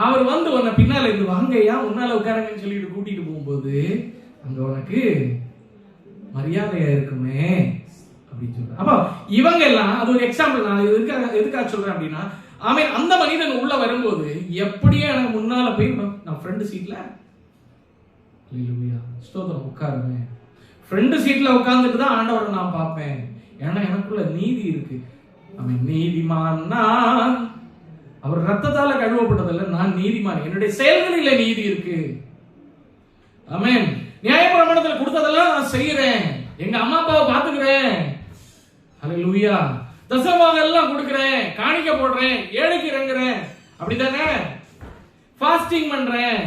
அவர் வந்து உன்னை பின்னால இருந்து வாங்கய்யா முன்னால உட்காருங்கன்னு சொல்லிட்டு கூட்டிட்டு போகும்போது அங்க உனக்கு மரியாதையா இருக்குமே அப்படின்னு சொல்ற. அப்ப இவங்க எல்லாம் அது ஒரு எக்ஸாம்பிள். நான் எதுக்காக சொல்றேன் அப்படின்னா, அவன் அந்த மனிதன் உள்ள வரும்போது எப்படியே எனக்கு முன்னால போய் நான் ஃப்ரண்ட் சீட்ல ஸ்தோத்திரம் உட்காருவேன். ஃப்ரண்ட் சீட்ல உட்கார்ந்துட்டு தான் ஆண்டவரை நான் பார்ப்பேன். ஏன்னா எனக்குள்ள நீதி இருக்கு. அவன் நீதிமான் நான். அவர் ரத்தத்தால கழுவப்பட்டதில்லை, நான் நீதிமான். என்னுடைய செயல்களில நீதி இருக்கு. ஆமென். நியாயப்பிரமாணத்துல கொடுத்ததெல்லாம் நான் செய்யறேன். எங்க அம்மா அப்பாவை பாத்துக்கிறேன். ஹல்லேலூயா. தசமபாகம் எல்லாம் கொடுக்கிறேன், காணிக்க போடுறேன், ஏழைக்கு இறங்குறேன். அப்படித்தானே? ஃபாஸ்டிங் பண்றேன்.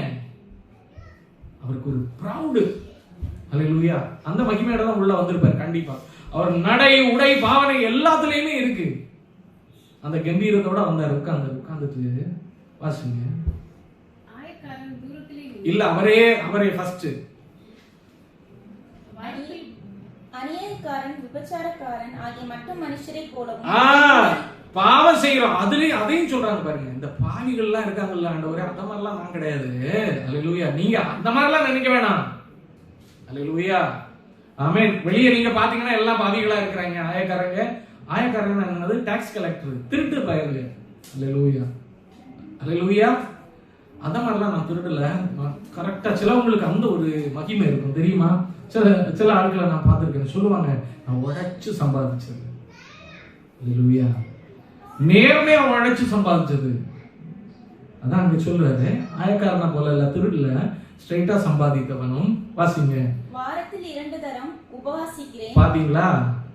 அவருக்கு ஒரு ப்ரௌடு. ஹல்லேலூயா. அந்த மகிமையோட தான் உள்ள வந்திருப்பார் கண்டிப்பா. அவர் நடை, உடை, பாவனை எல்லாத்துலயுமே இருக்கு. அந்த கம்பீரத்தோட வந்தார். உட்கார்ந்துட்டு வாசிங்க. ஆயக்காரன் தூரத்திலே இல்ல அவரே ஃபர்ஸ்ட் அநியாயக்காரன், விபச்சாரக்காரன் ஆகிய மற்ற மனுஷரை போலவும் பாவம் செய்யறோம். அதுலயும் அதையும் சொல்றாங்க பாருங்க. இந்த பாவிகள்லாம் இருக்காங்கல்ல ஆண்டவரே, அந்த மாதிரிலாம் நான் கிடையாது. அல்லேலூயா. நீங்க அந்த மாதிரிலாம் நினைக்க வேணாம். அல்லேலூயா. ஆமென். வெளியே நீங்க பாத்தீங்கன்னா எல்லாம் பாவிகளா இருக்கிறாங்க. ஆயக்காரங்க என்னது? டாக்ஸ் கலெக்டர், திருட்டு பயலுங்க. அல்லேலூயா. அல்லேலூயா. அந்த மாதிரிலாம் நான் திருடல. கரெக்டா சிலவங்களுக்கு அந்த ஒரு மகிமை இருக்கும் தெரியுமா? சில ஆட்களை நான் பார்த்திருக்கேன், சொல்லுவாங்க நான் உழைச்சு சம்பாதிச்சது. அல்லேலூயா. நேர்மையா உழைச்சு சம்பாதிச்சது. அதான் அங்க சொல்றாரு, ஆயக்காரனா போல இல்ல, திருடல, ஸ்ட்ரைட்டா சம்பாதித்தவனும். வாசிங்க. வாரத்தில் 2 தரம் உபவாசிக்கிறேன். பாத்தீங்களா?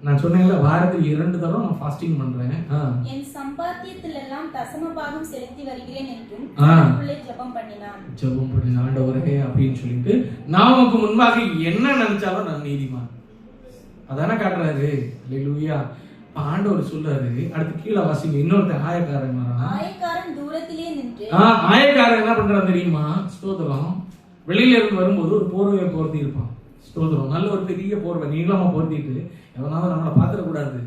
நான் சொன்னேன்ல, வாரத்தில் 2 தரம் நான் ஃபாஸ்டிங் பண்றேன். என் சம்பாத்தியத்தில் எல்லாம் தசமபாகம் செலுத்தி வருகிறேன் என்றும் ஜெபம் பண்ணினான். ஆண்டவரே அப்படின்னு சொல்லிட்டு, நான் உனக்கு முன்பாக என்ன நினைச்சாலும் நான் நீதிமான். அதான காட்டுறாரு. அல்லேலூயா. ஆண்டவர் சொல்றாரு. அடுத்து கீழே வாசிங்க. இன்னொருத்தர் ஆயக்காரன் தூரத்திலே நின்று. ஆயக்காரன் என்ன பண்றான் தெரியுமா? ஸ்தோத்திரம். வெளியில இருந்து வரும்போது ஒரு போர்வையை போர்த்தி இருப்பான். ஸ்தோத்திரம். நல்ல ஒரு பெரிய போர்வை நீளமா போர்த்திட்டு, எவனாவது நம்மளை பாத்திரக்கூடாது,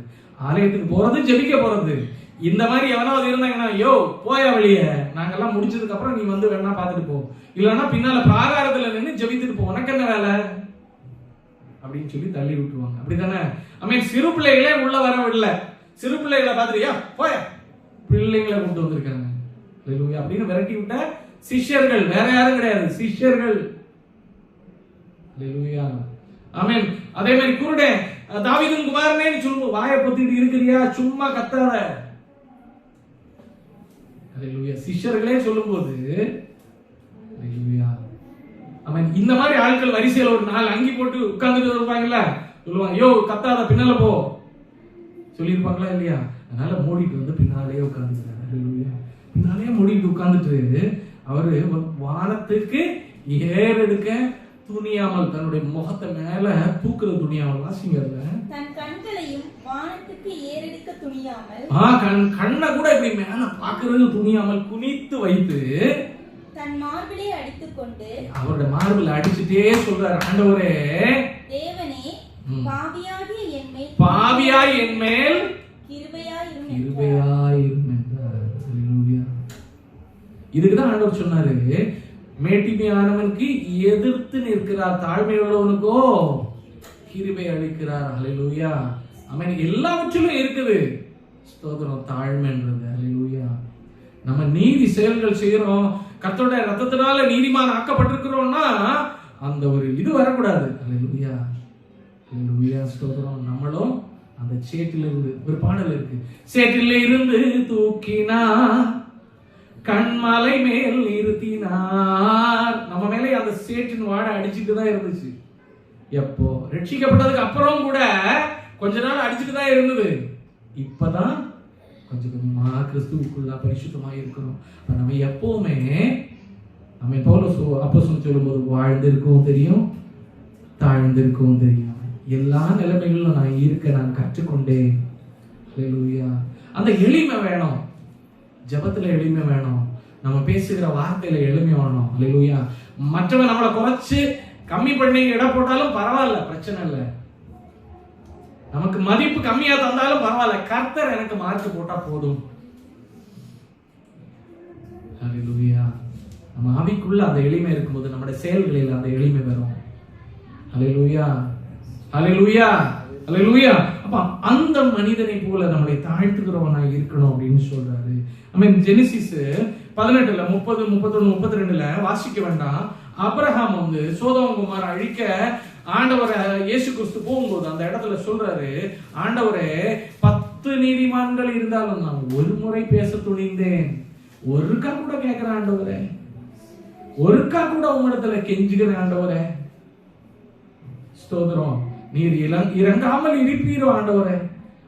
ஆலயத்துக்கு போறது ஜெபிக்க போறது. இந்த மாதிரி எவனாவது இருந்தாங்கன்னா, யோ போயா வெளியே, நாங்கெல்லாம் முடிச்சதுக்கு அப்புறம் நீ வந்து வேணா பாத்துட்டு போ, இல்லைன்னா பின்னால பிராகாரத்துல நின்று ஜெபித்துட்டு போ, உனக்கு என்ன வேலை அப்படின்னு சொல்லி தள்ளி விட்டுருவாங்க. அப்படித்தானே? சிறு பிள்ளைகளே உள்ள வர விடல. சிறு பிள்ளைகளை பாத்துறியா, போய பிள்ளைங்களை கொண்டு வந்திருக்காங்க அப்படின்னு விரட்டி விட்ட சிஷ்யர்கள். வேற யாரும் கிடையாது, சிஷ்யர்கள். ஆமென். அதே மாதிரி குருடே, தாவீதின் குமாரனே சொல்லுவோம், வாயை பொத்திட்டு இருக்கிறியா, சும்மா கத்தாத. அல்லேலூயா. சிஷ்யர்களே சொல்லும் போது, அல்லேலூயா. ஆமென். இந்த மாதிரி ஆட்கள் வரிசையில ஒரு 4 அங்கி போட்டு உட்கார்ந்துட்டு இருப்பாங்கல்ல, சொல்லுவாங்க, யோ கத்தாத, பின்னால போ சொல்லியிருப்பாங்களா இல்லையா? அதனால மூடிட்டு வந்து பின்னாலேயே உட்கார்ந்துட்டாரு. அல்லேலூயா. பின்னாலேயே மூடிட்டு உட்கார்ந்துட்டு அவரு வானத்துக்கு ஏறெடுக்க துணியாமல், தன்னுடைய முகத்தை மேல தூக்குற துணியாமல். வாசிங்கல்ல, தன் கண்களையும் வானத்துக்கு ஏறெடுக்க துணியாமல், கண்ணை கூட இப்படி மேல பாக்குறது துணியாமல் குனித்து வைத்து தன் மார்பிலே அடித்துக் கொண்டு, அவருடைய மார்பில் அடிச்சுட்டே சொல்றாரு, ஆண்டவரே தேவனே, பாவியாய் என் மேல் கிருபையாயிரும் என்றார். இதுக்குதான் ஆண்டவர் சொன்னாரு, மேட்டிமையானவனுக்கு எதிர்த்து நிற்கிறார், தாழ்மை உள்ளவனுக்கோ கிருபை அளிக்கிறார். அல்லேலூயா. ஆமென். எல்லாவற்றிலும் இருக்குது ஸ்தோத்திரம், தாழ்மைன்றது. அல்லேலூயா. நம்ம நீதி செயல்கள் செய்யறோம், கர்த்தருடைய ரத்தத்தினால நீதிமான் ஆக்கப்பட்டிருக்கிறோம்னா அந்த ஒரு இது வரக்கூடாது. அல்லேலூயா. அல்லேலூயா. ஸ்தோத்திரம். நம்மளும் அந்த சேற்றிலிருந்து ஒரு பாடல் இருக்கு, சேற்றில இருந்து தூக்கினா கண்மலை மேல் நிறுத்தினார். நம்ம மேலே அந்த சேற்றின் வாடை அடிச்சுட்டு தான் இருந்துச்சு. எப்போ ரட்சிக்கப்பட்டதுக்கு அப்புறம் கூட கொஞ்ச நாள் அடிச்சுட்டு தான் இருந்தது. இப்பதான் கொஞ்சம் கொஞ்சமா கிறிஸ்துவுக்குள்ள பரிசுத்தமா இருக்கிறோம். நம்ம எப்பவுமே நம்ம அப்போஸ்தலன் சொல்லும்போது, வாழ்ந்திருக்கவும் தெரியும், தாழ்ந்திருக்கவும் தெரியும். எல்லா நிலைமைகளிலும் நான் இருக்க நான் கற்றுக்கொண்டேன். அல்லேலூயா. அந்த எளிமை வேணும், ஜபத்துல எளிமை வேணும், நம்ம பேசுகிற வார்த்தையில எளிமை வேணும். அல்லேலூயா. மற்றவன் நம்மளை குறைச்சு கம்மி பண்ணி இடம் போட்டாலும் பரவாயில்ல, பிரச்சனை இல்லை. நமக்கு மதிப்பு கம்மியா தந்தாலும் பரவாயில்ல, கர்த்தர் எனக்கு மார்க் போட்டா போதும். அல்லேலூயா. நம்ம ஆவிக்குள்ள அந்த எளிமை இருக்கும்போது நம்முடைய செயல்களில் அந்த எளிமை வரும். அல்லேலூயா. அல்லேலூயா. அல்லேலூயா. அப்ப அந்த மனிதனை போல நம்மளை தாழ்த்துகிறவனாய் இருக்கணும் அப்படின்னு சொல்றாரு. ஜெனிசிஸ் 18 30 31 32 வாசிக்க வேண்டாம். ஆபிரகாம் வந்து சோதோம் குமார் அழிக்க ஆண்டவரை இயேசு கிறிஸ்து போகும்போது அந்த இடத்துல சொல்றாரு, ஆண்டவரே 10 நீதிமான்கள் இருந்தாலும் நான் ஒரு முறை பேச துணிந்தேன், ஒருக்கா கூட கேட்கிறேன் ஆண்டவரே, ஒருக்கா கூட உங்களிடத்துல கெஞ்சுகிறேன் ஆண்டவரே. ஸ்தோத்திரம். நீர் இறங்காமல் இருப்பீரோ ஆண்டவரே,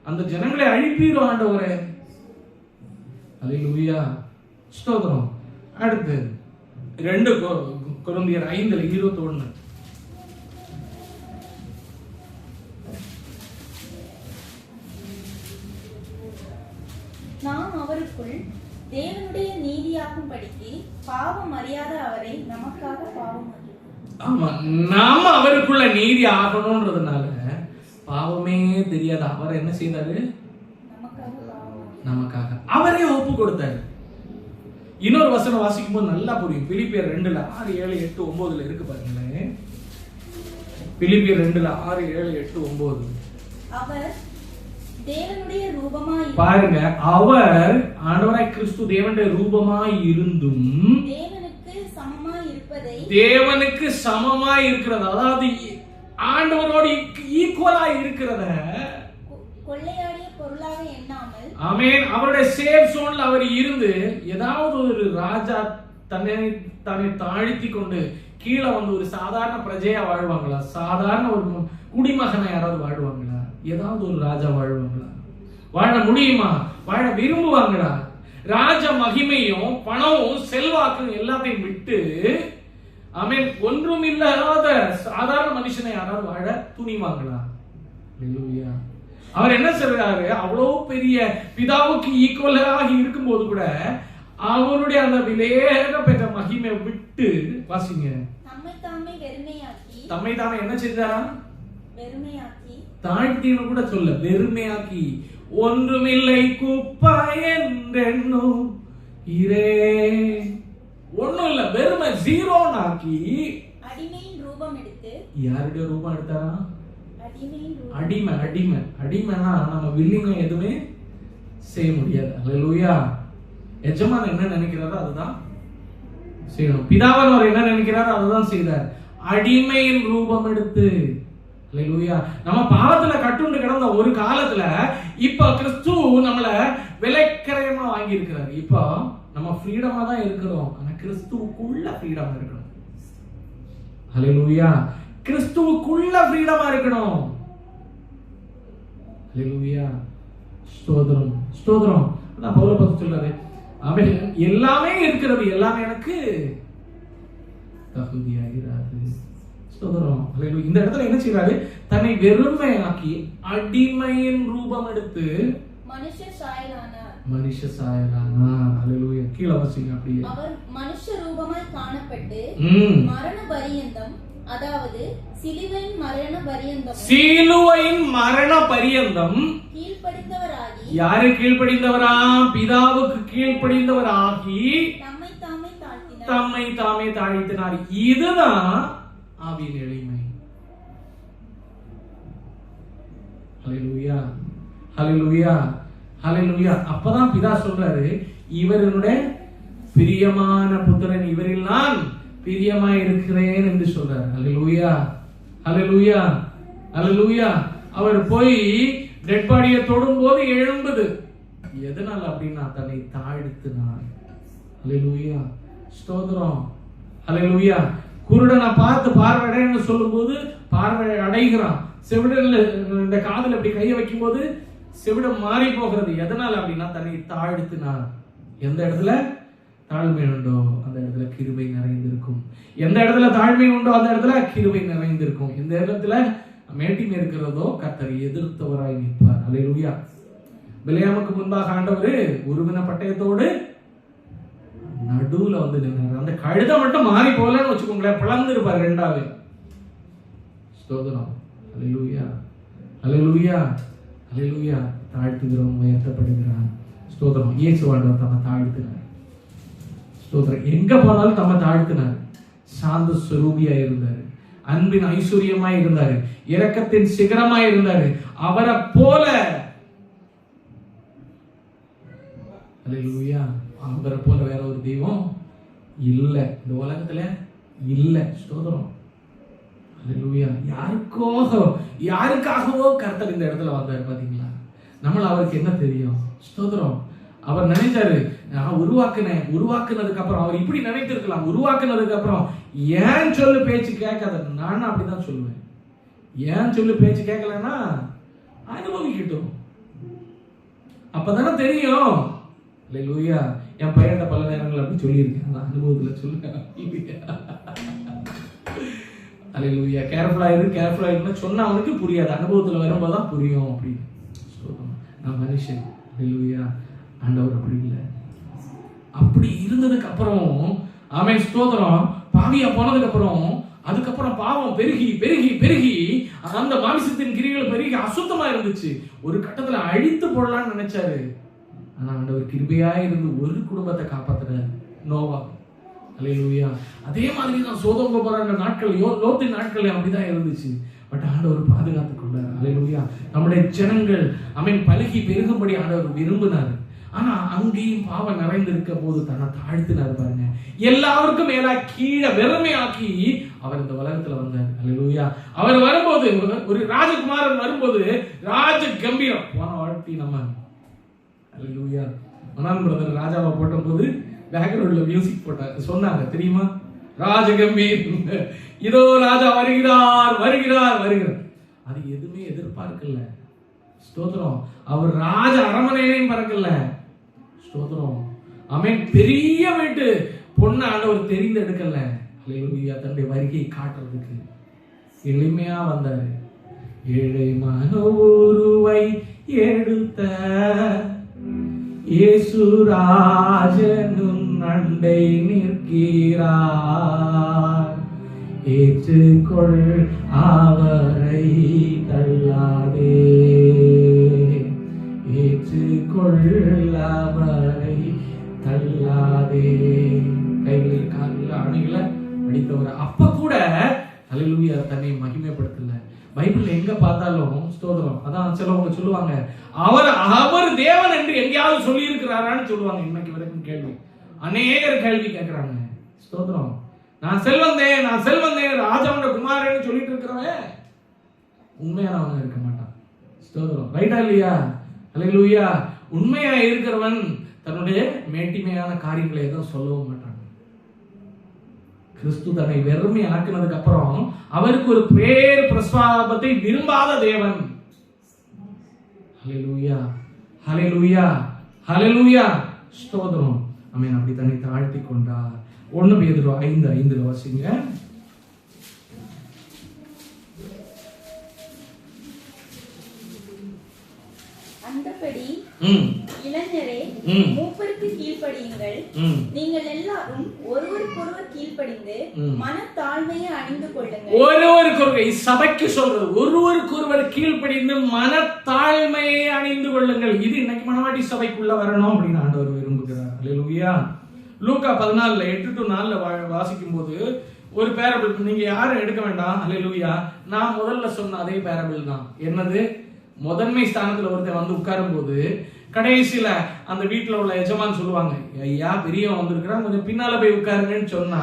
அந்த ஜனங்களை அழிப்பீரோ ஆண்டவரே. அல்லேலூயா. ஸ்தோத்திரம். அடுத்து 2 கொரிந்தியர் 5:21. நாம் அவருக்குள் தேவனுடைய நீதியாகும் படிக்கு பாவம் அறியாத அவரை நமக்காக பாவம். ஆமா, நாம அவருக்குள்ள நீதி ஆகணும்ன்றதுனால பாவமே தெரியாத அவர் என்ன செய்தாரு? நமக்காக பாவம். நமக்காக அவரே ஒப்பு கொடுத்தாரு. இன்னொரு வசனம் வாசிக்கும் போது நல்லா புரியும். பிலிப்பியர் 2:6, 7, 8, 9 இருக்கு பாருங்களேன். பிலிப்பியர் 2:6, 7, 8, 9. அவர் தேவனுடைய ரூபமாய் பாருங்க, அவர் ஆண்டவராய் கிறிஸ்து தேவனுடைய ரூபமாய் இருந்தும் தேவனுக்கு சமமாய் இருப்பதை தேவனுக்கு சமமாய் இருக்கிறது, அதாவது ஆண்டவரோடு ஈக்குவலாய் இருக்கிறத கொள்ளையாடிய பொருளாக எண்ணாமல், ஆமென், அவருடைய சேஃப் சோன்ல அவர் இருந்து, ஏதாவது ஒரு ராஜா தன்னை தாழ்த்தி கொண்டு கீழே வந்து ஒரு சாதாரண பிரஜையா வாழ்வாங்களா? சாதாரண ஒரு குடிமகனை யாராவது வாழ்வாங்களா? ஏதாவது ஒரு ராஜா வாழ்வாங்களா? வாழ முடியுமா? வாழ விரும்புவாங்களா? ராஜ மகிமையும் பணமும் செல்வாக்கும் எல்லாத்தையும் விட்டு, ஆமென், ஒன்றும் இல்லாத சாதாரண மனுஷனை யாராவது வாழ துணிவாங்களா? அல்லேலூயா. அவர் என்ன சொல்றாரு? அவ்வளவு பெரிய பிதாவுக்கு ஈக்குவலாக இருக்கும் போது கூட அவருடைய அந்த விலையேற பெற்ற மகிமை விட்டு, வாசிங்க, தம்மை தாமே என்ன செய்தாரா? வெறுமையாக்கி, தாழ்த்தின்னு கூட சொல்ல, வெறுமையாக்கி, ஒன்றுமில்லை குப்பை என்றென்னும் இரே, ஒண்ணும் இல்ல, வெறுமை, ஜீரோனாக்கி அடிமையின் ரூபம் எடுத்து. யாருடைய ரூபம் எடுத்தாரா? அடிமை. அடிமைனா நம்ம வில்லிங்க எதுவுமே செய்ய முடியாது. அல்லேலூயா. எஜமான் என்ன நினைக்கிறாரோ அதுதான் செய்யணும். பிதாவான் அவர் என்ன நினைக்கிறாரோ அதுதான் செய்தார். அடிமையின் ரூபம் எடுத்து. அல்லேலூயா. நம்ம பாவத்துல கட்டுண்டு கிடந்த ஒரு காலத்துல இப்ப கிறிஸ்து நம்மள விலைக்கரையமா வாங்கி இருக்கிறார். இப்போ நம்ம ஃப்ரீடமா தான் இருக்கிறோம். ஆனா கிறிஸ்துவுக்குள்ள ஃப்ரீடமா இருக்கணும். அல்லேலூயா. கிறிஸ்துவுக்குள்ள ஃப்ரீடமா இருக்கணும். அல்லேலூயா. ஸ்தோத்திரம், ஸ்தோத்திரம். அதான் பவுல் பவுல் சொல்றாரு, ஆமென், எல்லாமே இருக்கிறது, எல்லாமே எனக்கு தகுதியாகிறது. ஸ்தோத்திரம். அல்லேலூயா. இந்த இடத்துல என்ன செய்றாரு? தன்னை வெறுமையாக்கி அடிமையின் ரூபம் எடுத்து மனுஷ சாயலானார். அல்லேலூயா. கீழ வாசிங்க அப்படியே. அவர் மனுஷ ரூபமாய் காணப்பட்டு மரண பரியந்தம், அதாவது சிலுவையின் மரண பரியந்தம் கீழ்ப்படிந்தவராகி. யாரு கீழ்ப்படிந்தவரா? பிதாவுக்கு கீழ்ப்படிந்தவராகி தம்மை தாமே தாழ்த்தினார். இதுதான் ஆவியின் எளிமை. ஹல்லேலூயா, ஹல்லேலூயா, ஹல்லேலூயா. அப்பதான் பிதா சொல்றாரு, இவர் என்னுடைய பிரியமான புத்திரன், இவரில் நான் பிரியமாய் இருக்கிறேன் என்று சொல்றார். அல்லேலூயா, அல்லேலூயா, அல்லேலூயா. அவர் போய் டெட் பாடியை தொடும்போது எழும்புது. எதனால அப்படின்னா தன்னை தாழ்த்தினார். அல்லேலூயா, ஸ்தோத்திரம். அல்லேலூயா. குருடனை பார்த்து பார்வையடைன்னு சொல்லும்போது பார்வை அடைகிறான். செவிடன்ல இந்த காதுல இப்படி கையை வைக்கும் போது செவிடம் மாறி போகிறது. எதனால அப்படின்னா தன்னை தாழ்த்தினார். எந்த இடத்துல தாழ்மை உண்டோ அந்த இடத்துல கிருபை நிறைந்திருக்கும். எந்த இடத்துல தாழ்மை உண்டோ அந்த இடத்துல கிருபை நிறைந்திருக்கும். இந்த இடத்துல மேட்டிமை இருக்கிறதோ கர்த்தர் எதிர்த்தவராய் நிற்பார். அல்லேலூயா. பிலேயாமுக்கு முன்பாக ஆண்டவர் உருவின பட்டயத்தோடு நடுவுல வந்து நின்றார். அந்த கழுதை மட்டும் மாறி போகலன்னு வச்சுக்கோங்களேன், பிளந்து இருப்பார் ரெண்டாவது. ஸ்தோத்திரம். அல்லேலூயா, அல்லேலூயா, அல்லேலூயா. தாழ்த்துகிறோம், உயர்த்தப்படுகிறான். ஸ்தோத்திரம். இயேசு ஆண்டவர் தம்மை தாழ்த்தினார். ஸ்தோத்திரம். எங்க போனாலும் தம்மை தாழ்த்தினார். சாந்த ஸ்வரூபியா இருந்தாரு, அன்பின் ஐஸ்வர்யமாய் இருந்தாரு, இரக்கத்தின் சிகரமாய் இருந்தாரு. அவரை போல அல்லேலூயா, அவரை போல வேற ஒரு தெய்வம் இல்ல இந்த உலகத்துல இல்ல. ஸ்தோத்திரம். அல்லேலூயா. யாருக்காகவோ கர்த்தர் இந்த இடத்துல வந்தாரு. பாத்தீங்களா? நம்மள அவருக்கு என்ன தெரியும்? ஸ்தோத்திரம். அவர் நினைச்சாரு, நான் உருவாக்குனதுக்கு அப்புறம் அவர் இப்படி நினைத்திருக்கலாம். உருவாக்குனதுக்கு அப்புறம் ஏன் சொல்லு பேச்சு கேட்காத, நானும் அப்படிதான் சொல்லுவேன். ஏன் சொல்லு பேச்சு கேட்கலன்னா அனுபவிக்கட்டும், அப்பதானே தெரியும். அல்லேலூயா. என் பையன்கிட்ட பல நேரங்கள் அப்படி சொல்லியிருக்கேன், அந்த அனுபவத்துல சொல்லுங்க. அல்லேலூயா. கேர்ஃபுல்லா இருக்குன்னு சொன்னா அவனுக்கு புரியாது, அனுபவத்துல வரும்போதுதான் புரியும் அப்படின்னு. நான் மனுஷன். அல்லேலூயா. ஆண்டவர் அப்படி இல்லை. அப்படி இருந்ததுக்கு அப்புறம் ஆமென், ஸ்தோத்திரம், பாவியா போனதுக்கு அப்புறம் அதுக்கப்புறம் பாவம் பெருகி பெருகி பெருகி அந்த மாமிசத்தின் கிரிகள் பெரிய அசுத்தமா இருந்துச்சு. ஒரு கட்டத்துல அழித்து போடலாம்னு நினைச்சாரு. ஆனா ஆண்டவர் கிருபையா இருந்து ஒரு குடும்பத்தை காப்பாத்துறாரு, நோவா. அல்லேலூயா. அதே மாதிரி தான் சோதோம் கோமோரா நாட்கள், லோத்தின் நாட்கள் அப்படிதான் இருந்துச்சு. பட் ஆண்டவர் பாதுகாத்து கொண்டார். அல்லேலூயா. நம்முடைய ஜனங்கள் பலகி பெருகும்படி ஆண்டவர் விரும்பினார். ஆனா அங்கேயும் பாவம் நிறைந்திருக்க போது தன்னை தாழ்த்தினார் பாருங்க. எல்லாருக்கும் மேலா கீழே வெறுமையாக்கி அவர் இந்த உலகத்துல வந்தார். அல்லேலூயா. அவர் வரும்போது, ஒரு ராஜகுமாரன் வரும்போது ராஜ கம்பீரம் போன வாழ்த்தி நம்ம. அல்லேலூயா. மனான் பிரதர் ராஜாவை போட்ட போது பேக்ரவுண்ட்ல மியூசிக் போட்டாங்க, சொன்னாங்க தெரியுமா? ராஜ கம்பீரம், இதோ ராஜா வருகிறார் வருகிறார் வருகிறார். அது எதுவுமே எதிர்பார்க்கல. ஸ்தோத்திரம். அவர் ராஜ அரண்மனையிலையும் பறக்கல. ஸ்தோத்திரம். பெரிய வீட்டு பொண்ணு ஆண்டவர் தெரிந்து எடுக்கல. அல்லேலூயா. தன்னுடைய வருகையை காட்டுறதுக்கு எளிமையா வந்தாரு. ஏழை மனோருவை எடுத்த இயேசு ராஜனும் அண்டை நிற்கிறார். ஏற்றுக்கொள் அவரை தள்ளாதே, ஏற்றுக்கொள் அவரை தள்ளாதே. கைகளில் காலில் அணைகளை அடித்தவர் அப்ப கூட அல்லேலூயா தன்னை மகிமைப்படுத்தல. பைபிள்ல எங்க பார்த்தாலும் ஸ்தோத்திரம். அதான் சிலவங்க சொல்லுவாங்க, அவர் தேவன் என்று எங்கேயாவது சொல்லி இருக்கிறாரான்னு சொல்லுவாங்க. இன்னைக்கு வரைக்கும் கேள்வி, அநேகர் கேள்வி கேட்கிறாங்க. ஸ்தோத்திரம். நான் செல்வந்தேன், நான் செல்வந்தேன், ராஜாவோட குமாரன்னு சொல்லிட்டு இருக்கிறவன் உண்மையானவங்க இருக்க மாட்டான். ஸ்தோத்திரம். ரைட்டா இல்லையா? அல்லேலூயா. உண்மையா இருக்கிறவன் தன்னுடைய மேட்டிமையான காரியங்களை எதுவும் சொல்லவும் மாட்டான். கிறிஸ்து தன்னை வெறுமை ஆக்கினதுக்கு அப்புறம் அவருக்கு ஒரு பேர் பிரஸ்தாபத்தை விரும்பாத தேவன். ஹல்லேலூயா, ஹல்லேலூயா, ஹல்லேலூயா. ஸ்தோத்திரம். ஆமென். அப்படி தன்னை தாழ்த்தி கொண்டார். 1 பேதுரு 5:5 வாசிங்க. அந்தபடி இளைஞரே, மூப்பருக்கு கீழ்ப்படியுங்கள். நீங்கள் எல்லாரும் ஒருவருக்கொருவர் கீழ்ப்படிந்து மனத்தாழ்மையை அணிந்து கொள்ளுங்கள். ஒருவருக்கொருவர், சபைக்கு சொல்றது, ஒருவருக்கொருவர் கீழ்ப்படிந்து மனத்தாழ்மையை அணிந்து கொள்ளுங்கள். இது இன்னைக்கு மனவாட்டி சபைக்குள்ள வரணும் அப்படின்னு ஆண்டவர் விரும்புகிறார். அல்லேலூயா. லூக்கா 14:8-4 வாசிக்கும் போது ஒரு பேரபிள், நீங்க யாரும் எடுக்க வேண்டாம். அல்லேலூயா. நான் முதல்ல சொன்ன அதே பேரபிள் தான். என்னது? முதன்மை ஸ்தானத்துல ஒருத்தர் வந்து உட்காரும் போது கடைசியில அந்த வீட்டுல உள்ள எஜமான் சொல்லுவாங்க, ஐயா பெரியவன் வந்திருக்கிறான், கொஞ்சம் பின்னால போய் உட்காருங்கன்னு சொன்னா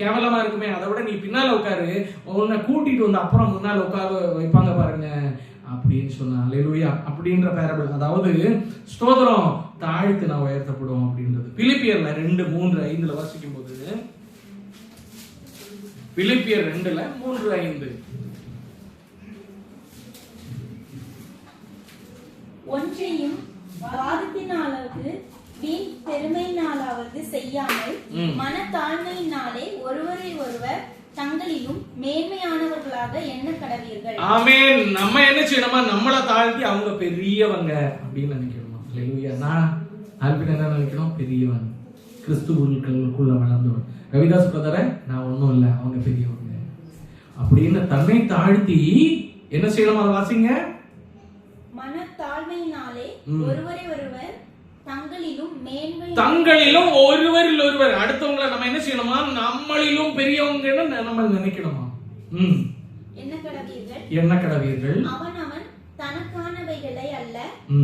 கேவலமா இருக்குமே, அதை விட நீ பின்னால உட்காரு, உன்னை கூட்டிட்டு வந்து அப்புறம் முன்னால உட்கார வைப்பாங்க பாருங்க அப்படின்னு சொன்னா. அல்லேலூயா. அப்படின்ற பேரபிள். அதாவது ஸ்தோத்திரம், தாழ்த்து நான் உயர்த்தப்படும் அப்படின்றது. பிலிப்பியர்ல 2:3-5 வாசிக்கும் போது, பிலிப்பியர் 2:3-5, ஒன்றையும் வாதத்தினாலாவது வீண் பெருமையினாலாவது செய்யாமல் மனத்தாழ்மையினாலே ஒருவரை ஒருவர் தங்களிலும் மேன்மையானவர்களாக எண்ண கடவீர்கள். ஆமென். நம்ம என்ன செய்யணுமா? நம்மளை தாழ்த்தி அவங்க பெரியவங்க அப்படின்னு நினைக்கணுமா? அல்லேலூயா. நான் ஆல்பின் என்ன நினைக்கணும்? பெரியவன், கிறிஸ்துவுக்குள்ள வளர்ந்தவன். ரவிதாஸ் பிரதரை நான் ஒன்றும் இல்லை, அவங்க பெரியவங்க அப்படின்னு தன்னை தாழ்த்தி என்ன செய்யணுமா? அதை வாசிங்க. மனத்தாழ்மையினாலே ஒருவரை ஒருவர் தங்களிலும் ஒருவரில் ஒருவர், அடுத்தவங்களை நம்ம என்ன செய்யணுமா? நம்மளிலும் பெரியவங்கன்னு நம்ம நினைக்கணுமா? என்ன கடவீர்கள்? அவனவன் தனக்கானவைகளை அல்ல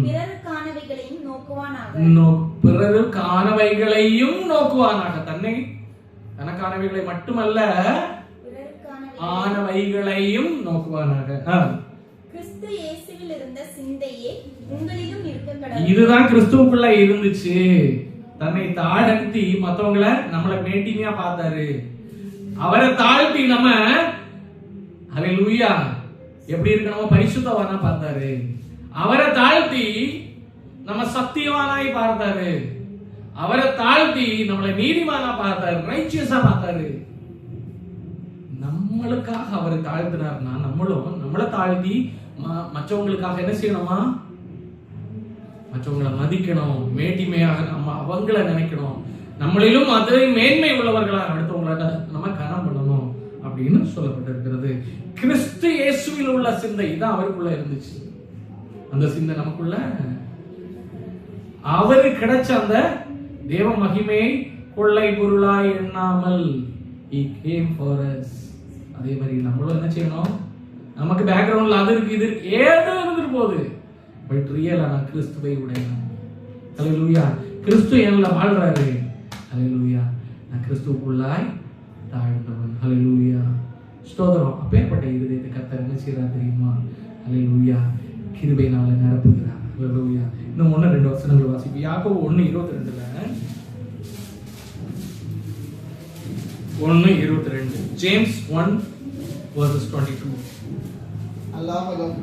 பிறருக்கானவைகளையும் நோக்குவானாக. பிறருக்கானவைகளையும் நோக்குவானாக. தனக்கானவைகளை மட்டுமல்ல ஆனவைகளையும் நோக்குவானாக. கிறிஸ்து இயேசுவில் இருந்த சிந்தையே உங்களிலும் இருக்க கடவுள். இதுதான் கிறிஸ்துவுக்குள்ள இருந்துச்சு. தன்னை தாழ்த்தி மத்தவங்களை நம்மள மேட்டிங்கா பார்த்தாரு. அவரை தாழ்த்தி நம்ம அல்லேலூயா எப்படி இருக்கணுமோ பரிசுத்தவானா பார்த்தாரு. அவரை தாழ்த்தி நம்ம சத்தியவானாய் பார்த்தாரு. அவரை தாழ்த்தி நம்மளை நீதிமானா பார்த்தாரு, ரைச்சியஸா பார்த்தாரு. நம்மளுக்காக அவரை தாழ்த்தினார்னா நம்மளும் நம்மளை தாழ்த்தி மற்றவங்களுக்காக என்ன செய்யணுமா? மற்றவங்களை மதிக்கணும், மேட்டிமையாக நம்ம அவங்கள நினைக்கணும், நம்மளிலும் அதை மேன்மை உள்ளவர்களாக அடுத்தவங்கள நம்ம கனம் பண்ணணும் அப்படின்னு சொல்லப்பட்டிருக்கிறது. கிறிஸ்து இயேசுவில் உள்ள சிந்தை தான் அவருக்குள்ள இருந்துச்சு. அந்த சிந்தை நமக்குள்ள அவரு கிடைச்ச அந்த தேவ மகிமையை கொள்ளை பொருளாய் எண்ணாமல் he came for us. அதே மாதிரி நம்மளும் என்ன செய்யணும்? நமக்கு பேக்ரவுண்ட்ல அது இருக்கு இது இருக்கு ஏதோ இருந்துட்டு போகுது, பட் ரியலா நான் கிறிஸ்துவை உடையவன். ஹல்லேலூயா. கிறிஸ்து என்னல வாழ்றாரு. ஹல்லேலூயா. நான் கிறிஸ்துவுக்குள்ளாய் தாழ்ந்தவன். ஹல்லேலூயா. ஸ்தோத்திரம். அப்பேற்பட்ட இருதயத்தை கர்த்தர் என்ன செய்யறார் தெரியுமா? ஹல்லேலூயா. கிருபையினால நிரப்புகிறார். ஹல்லேலூயா. இன்னும் 1-2 வசனங்கள் வாசிப்போம். யாக்கோபு 1:22. 1:22. ஜேம்ஸ் 1:22. அல்லாமலும்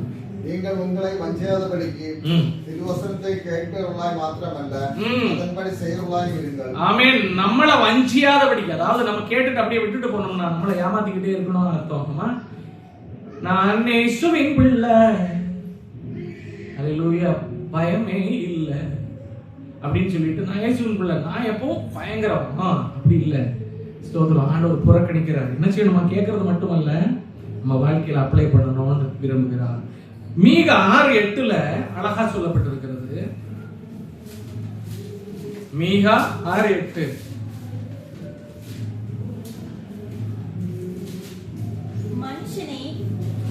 நீங்கள் உங்களை வஞ்சியாதபடிக்கு திருவசனத்தை கேட்கிறவர்களாய் மாத்திரமல்ல அதன்படி செய்கிறவர்களாய் இருங்கள். ஆமென். நம்மள வஞ்சியாதபடிக்கு, அதாவது நம்ம கேட்டுட்டு அப்படியே விட்டுட்டு போனோம்னா நம்மள ஏமாத்திக்கிட்டே இருக்கணும்னு அர்த்தம். நான் இயேசுவின் பிள்ளை, ஹல்லேலூயா, பயமே இல்ல அப்படின்னு சொல்லிட்டு நான் இயேசுவின் பிள்ளை, நான் எப்பவும் பயங்கரம் அப்படி இல்ல. ஸ்தோத்திரம். ஆண்டவர் புறக்கணிக்கிறார். என்ன செய்யணுமா? கேட்கறது மட்டுமல்ல, நம்ம வாழ்க்கையில அப்ளை பண்ணணும்னு விரும்புகிறார். மீகா 6:8 அழகா சொல்லப்பட்டிருக்கிறது. மீகா 6:8. மனுஷனே,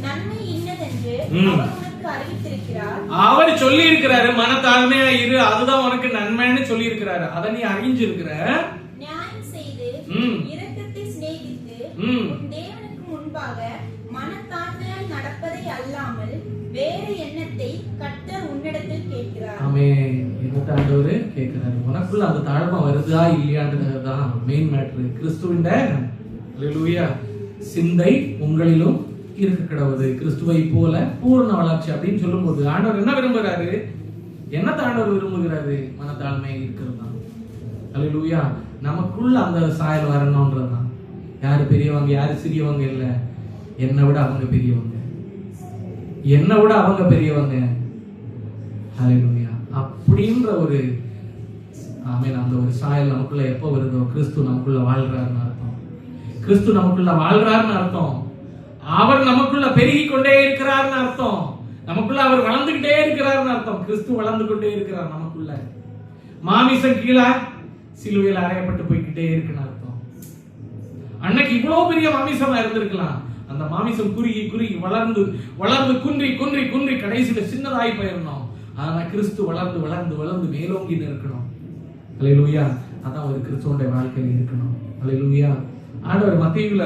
நன்மை இன்னதென்று அவர் உனக்கு அறிவித்திருக்கிறார். அவர் சொல்லி இருக்கிறாரு, மனத்தாழ்மையா இரு, அதுதான் உனக்கு நன்மைன்னு சொல்லி இருக்கிறாரு. அதை நீ அறிஞ்சிருக்கிற. நியாயம் செய்து இரக்கத்தை சிநேகித்து உன் தேவனுக்கு முன்பாக மனத்தாழ்மையாய் நடப்பதை அல்லாமல் வேறு எண்ணத்தை கர்த்தர் உன்னிடத்தில் கேட்கிறார். ஆமென். என்ன ஆண்டவர் கேட்கிறாரு? உனக்குள்ள அந்த தாழ்மை வருதா இல்லையான்றதுதான் மெயின் மேட்டர். கிறிஸ்துவின் ஹல்லேலூயா சிந்தை உங்களிலும் இருக்க கடவுது, கிறிஸ்துவை போல பூர்ண வளர்ச்சி அப்படின்னு சொல்லும்போது ஆண்டவர் என்ன விரும்புகிறாரு? என்ன ஆண்டவர் விரும்புகிறாரு? மனத்தாழ்மை இருக்கிறது தான். ஹல்லேலூயா. நமக்குள்ள அந்த சாயல் வரணும்ன்றதுதான். யாரு பெரியவங்க யாரு சிறியவங்க இல்ல, என்னை விட அவங்க பெரியவங்க, என்னை விட அவங்க பெரியவங்க. ஹல்லேலூயா. அப்படின்ற ஒரு ஆமென். அந்த ஒரு சாயல் நமக்குள்ள எப்போ வருதோ, கிறிஸ்து நமக்குள்ள வாழ்றாருன்னு அர்த்தம். கிறிஸ்து நமக்குள்ள வாழ்றாருன்னு அர்த்தம். அவர் நமக்குள்ள பெருகி கொண்டே இருக்கிறார்னு அர்த்தம். நமக்குள்ள அவர் வளர்ந்துகிட்டே இருக்கிறார்னு அர்த்தம். கிறிஸ்து வளர்ந்து கொண்டே இருக்கிறார் நமக்குள்ள. மாமிசம் கீழே சிலுவையில் அறையப்பட்டு போய்கிட்டே இருக்குன்னு அர்த்தம். அன்னைக்கு இவ்வளவு பெரிய மாமிசமா இருந்திருக்கலாம். அந்த மாமிசம் குறுகி குறுகி வளர்ந்து வளர்ந்து குன்றி குன்றி குன்றி கடைசியில சின்னதாய் போயிடணும். ஆனா கிறிஸ்து வளர்ந்து வளர்ந்து வளர்ந்து மேலோங்கி இருக்கணும். ஹல்லேலூயா. அதான் ஒரு கிறிஸ்துவோட வாழ்க்கையில் இருக்கணும். ஹல்லேலூயா. ஆண்டவர் மத்தேயுல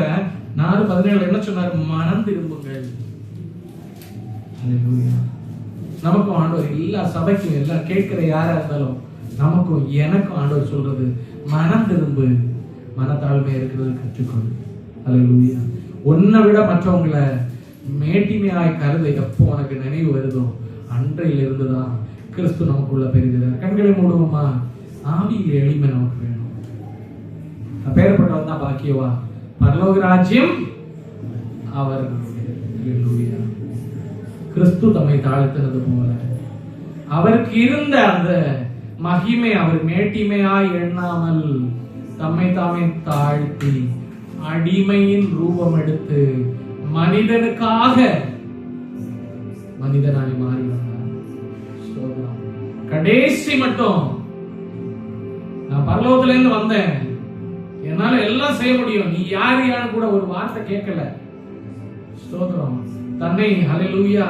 4:17 என்ன சொன்னார்? மனம் திரும்புங்கள். ஹல்லேலூயா. நமக்கும் ஆண்டவர் எல்லா சபைக்கும் எல்லா கேட்கிற யாரா இருந்தாலும் நமக்கும் எனக்கும் ஆண்டவர் சொல்றது மனம் திரும்பு, மனத்தாழ்மை இருக்கிறது கற்றுக்கொள். ஹல்லேலூயா. உன்னை விட மற்றவங்களை மேட்டிமையாய் கருத எப்போ உனக்கு நினைவு வருதோ அன்றையில் இருந்துதான் கிறிஸ்து நமக்குள்ள பெறுகிறார். கண்களை மூடுவோமா? ஆவியில் எளிமை நமக்கு வேணும். அப்பேற்பட்டவன் தான் பாக்கியவா. பரலோக ராஜ்யம் அவர்களுடைய. ஹல்லேலூயா. கிறிஸ்து தம்மை தாழ்த்தினது போல அவருக்கு இருந்த அந்த மகிமை அவர் மேட்டிமையாய் எண்ணாமல் தம்மை தாமே தாழ்த்தி அடிமையின் ரூபம் எடுத்து மனிதனுக்காக மனிதனாய் மாறி வந்தார். கடைசி மட்டும் நான் பரலோகத்துல இருந்து வந்தேன், என்னால எல்லாம் செய்ய முடியும், நீ யாரு யாரு கூட ஒரு வார்த்தை கேட்கல. ஸ்தோத்திரம். தன்னை ஹல்லேலூயா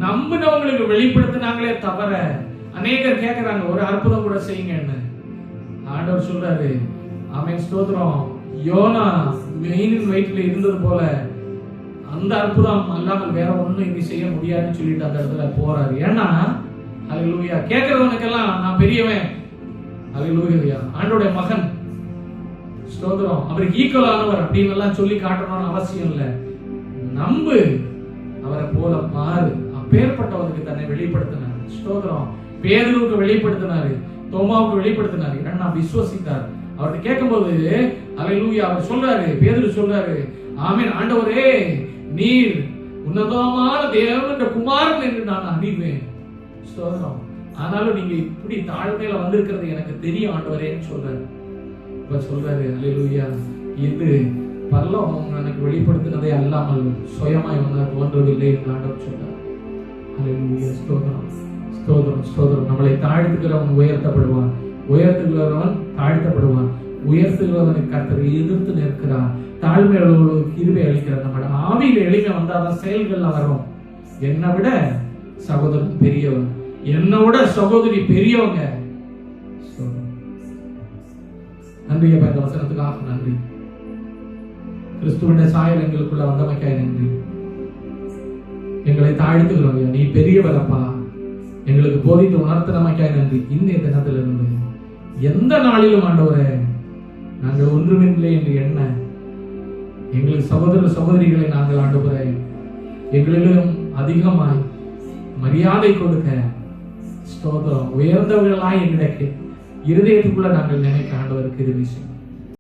நம்பினவங்களுக்கு வெளிப்படுத்தினாங்களே தவிர அநேகர் கேட்கிறாங்க ஒரு அற்புதம் கூட செய்யுங்கன்னு. ஆண்டவர் சொல்றாரு ஆமென். ஸ்தோத்திரம். யோனா மீனின் வயிற்றுல இருந்தது போல அந்த அற்புதம் அல்லாமல் வேற ஒண்ணும் இனி செய்ய முடியாதுன்னு சொல்லிட்டு அந்த இடத்துல போறாரு. ஏன்னா ஹல்லேலூயா கேட்கறவனுக்கெல்லாம் நான் பெரியவன், ஹல்லேலூயா ஆண்டோட மகன், ஸ்தோத்திரம், அவருக்கு ஈக்குவலானவர் அப்படின்னு எல்லாம் சொல்லி காட்டணும்னு அவசியம் இல்லை. நம்பு, அவரை போல மாறு. அப்பேற்பட்டவருக்கு தன்னை வெளிப்படுத்தினார். ஸ்தோத்திரம். பேதுருவுக்கு வெளிப்படுத்தினாரு, தோமாவுக்கு வெளிப்படுத்தினாரு. ஏன்னா விசுவசித்தார். அவர்கிட்ட கேட்கும்போது ஹல்லேலூயா அவர் சொல்றாரு, பேதுரு சொல்றாரு ஆமென் ஆண்டவரே நீர் உன்னதமான தேவனுடைய குமாரன் என்று நான் அறிவேன். ஸ்தோத்திரம். ஆனாலும் நீங்க இப்படி தாழ்மையில வந்திருக்கிறது எனக்கு தெரியும் ஆண்டவரேன்னு சொல்றாரு. இப்ப சொல்றாரு ஹல்லேலூயா இது பரலோகம் எனக்கு வெளிப்படுத்தினதே அல்லாமல் சுயமாய் ஒன்று தோன்றவில்லை என்று ஆண்டவர் சொன்னார். ஹல்லேலூயா. ஸ்தோத்திரம் ஸ்தோத்திரம் ஸ்தோத்திரம். நம்மளை தாழ்த்துகிறவன் உயர்த்தப்படுவான், உயர்த்துகிறவன் தாழ்த்தப்படுவான். உயர்த்துகிறவனுக்கு கர்த்தர் எதிர்த்து நிற்கிறார், தாழ்மையுள்ளவர்களுக்கு கிருபை அளிக்கிறார். நம்மளோட ஆவியில எளிமை வந்தாதான் செயல்கள் வரும். என்னை விட சகோதரன் பெரியவன், என்னை விட சகோதரி பெரியவங்க. நன்றி அப்பா, இந்த வசனத்துக்காக நன்றி. கிறிஸ்துவின் சாயல் எங்களுக்குள்ள வந்தமைக்காய் நன்றி. எங்களை தாழ்த்துகிறோம், நீ பெரியவரப்பா, எங்களுக்கு போதித்து உணர்த்தினமைக்காய் நன்றி. இன்றைய தினத்திலிருந்து எந்த நாளிலும் ஆண்டவரே நாங்கள் ஒன்றுமில்லை என்று எண்ண எங்களுக்கு சகோதர சகோதரிகளை நாங்கள் ஆண்டவரே எங்களிலும் அதிகமாய் மரியாதை கொடுக்க ஸ்தோத்திரம், உயர்ந்தவர்களாய் எங்களுக்கு இருதயத்துக்குள்ள நாங்கள் நினைக்க ஆண்டவருக்கு இது விஷயம்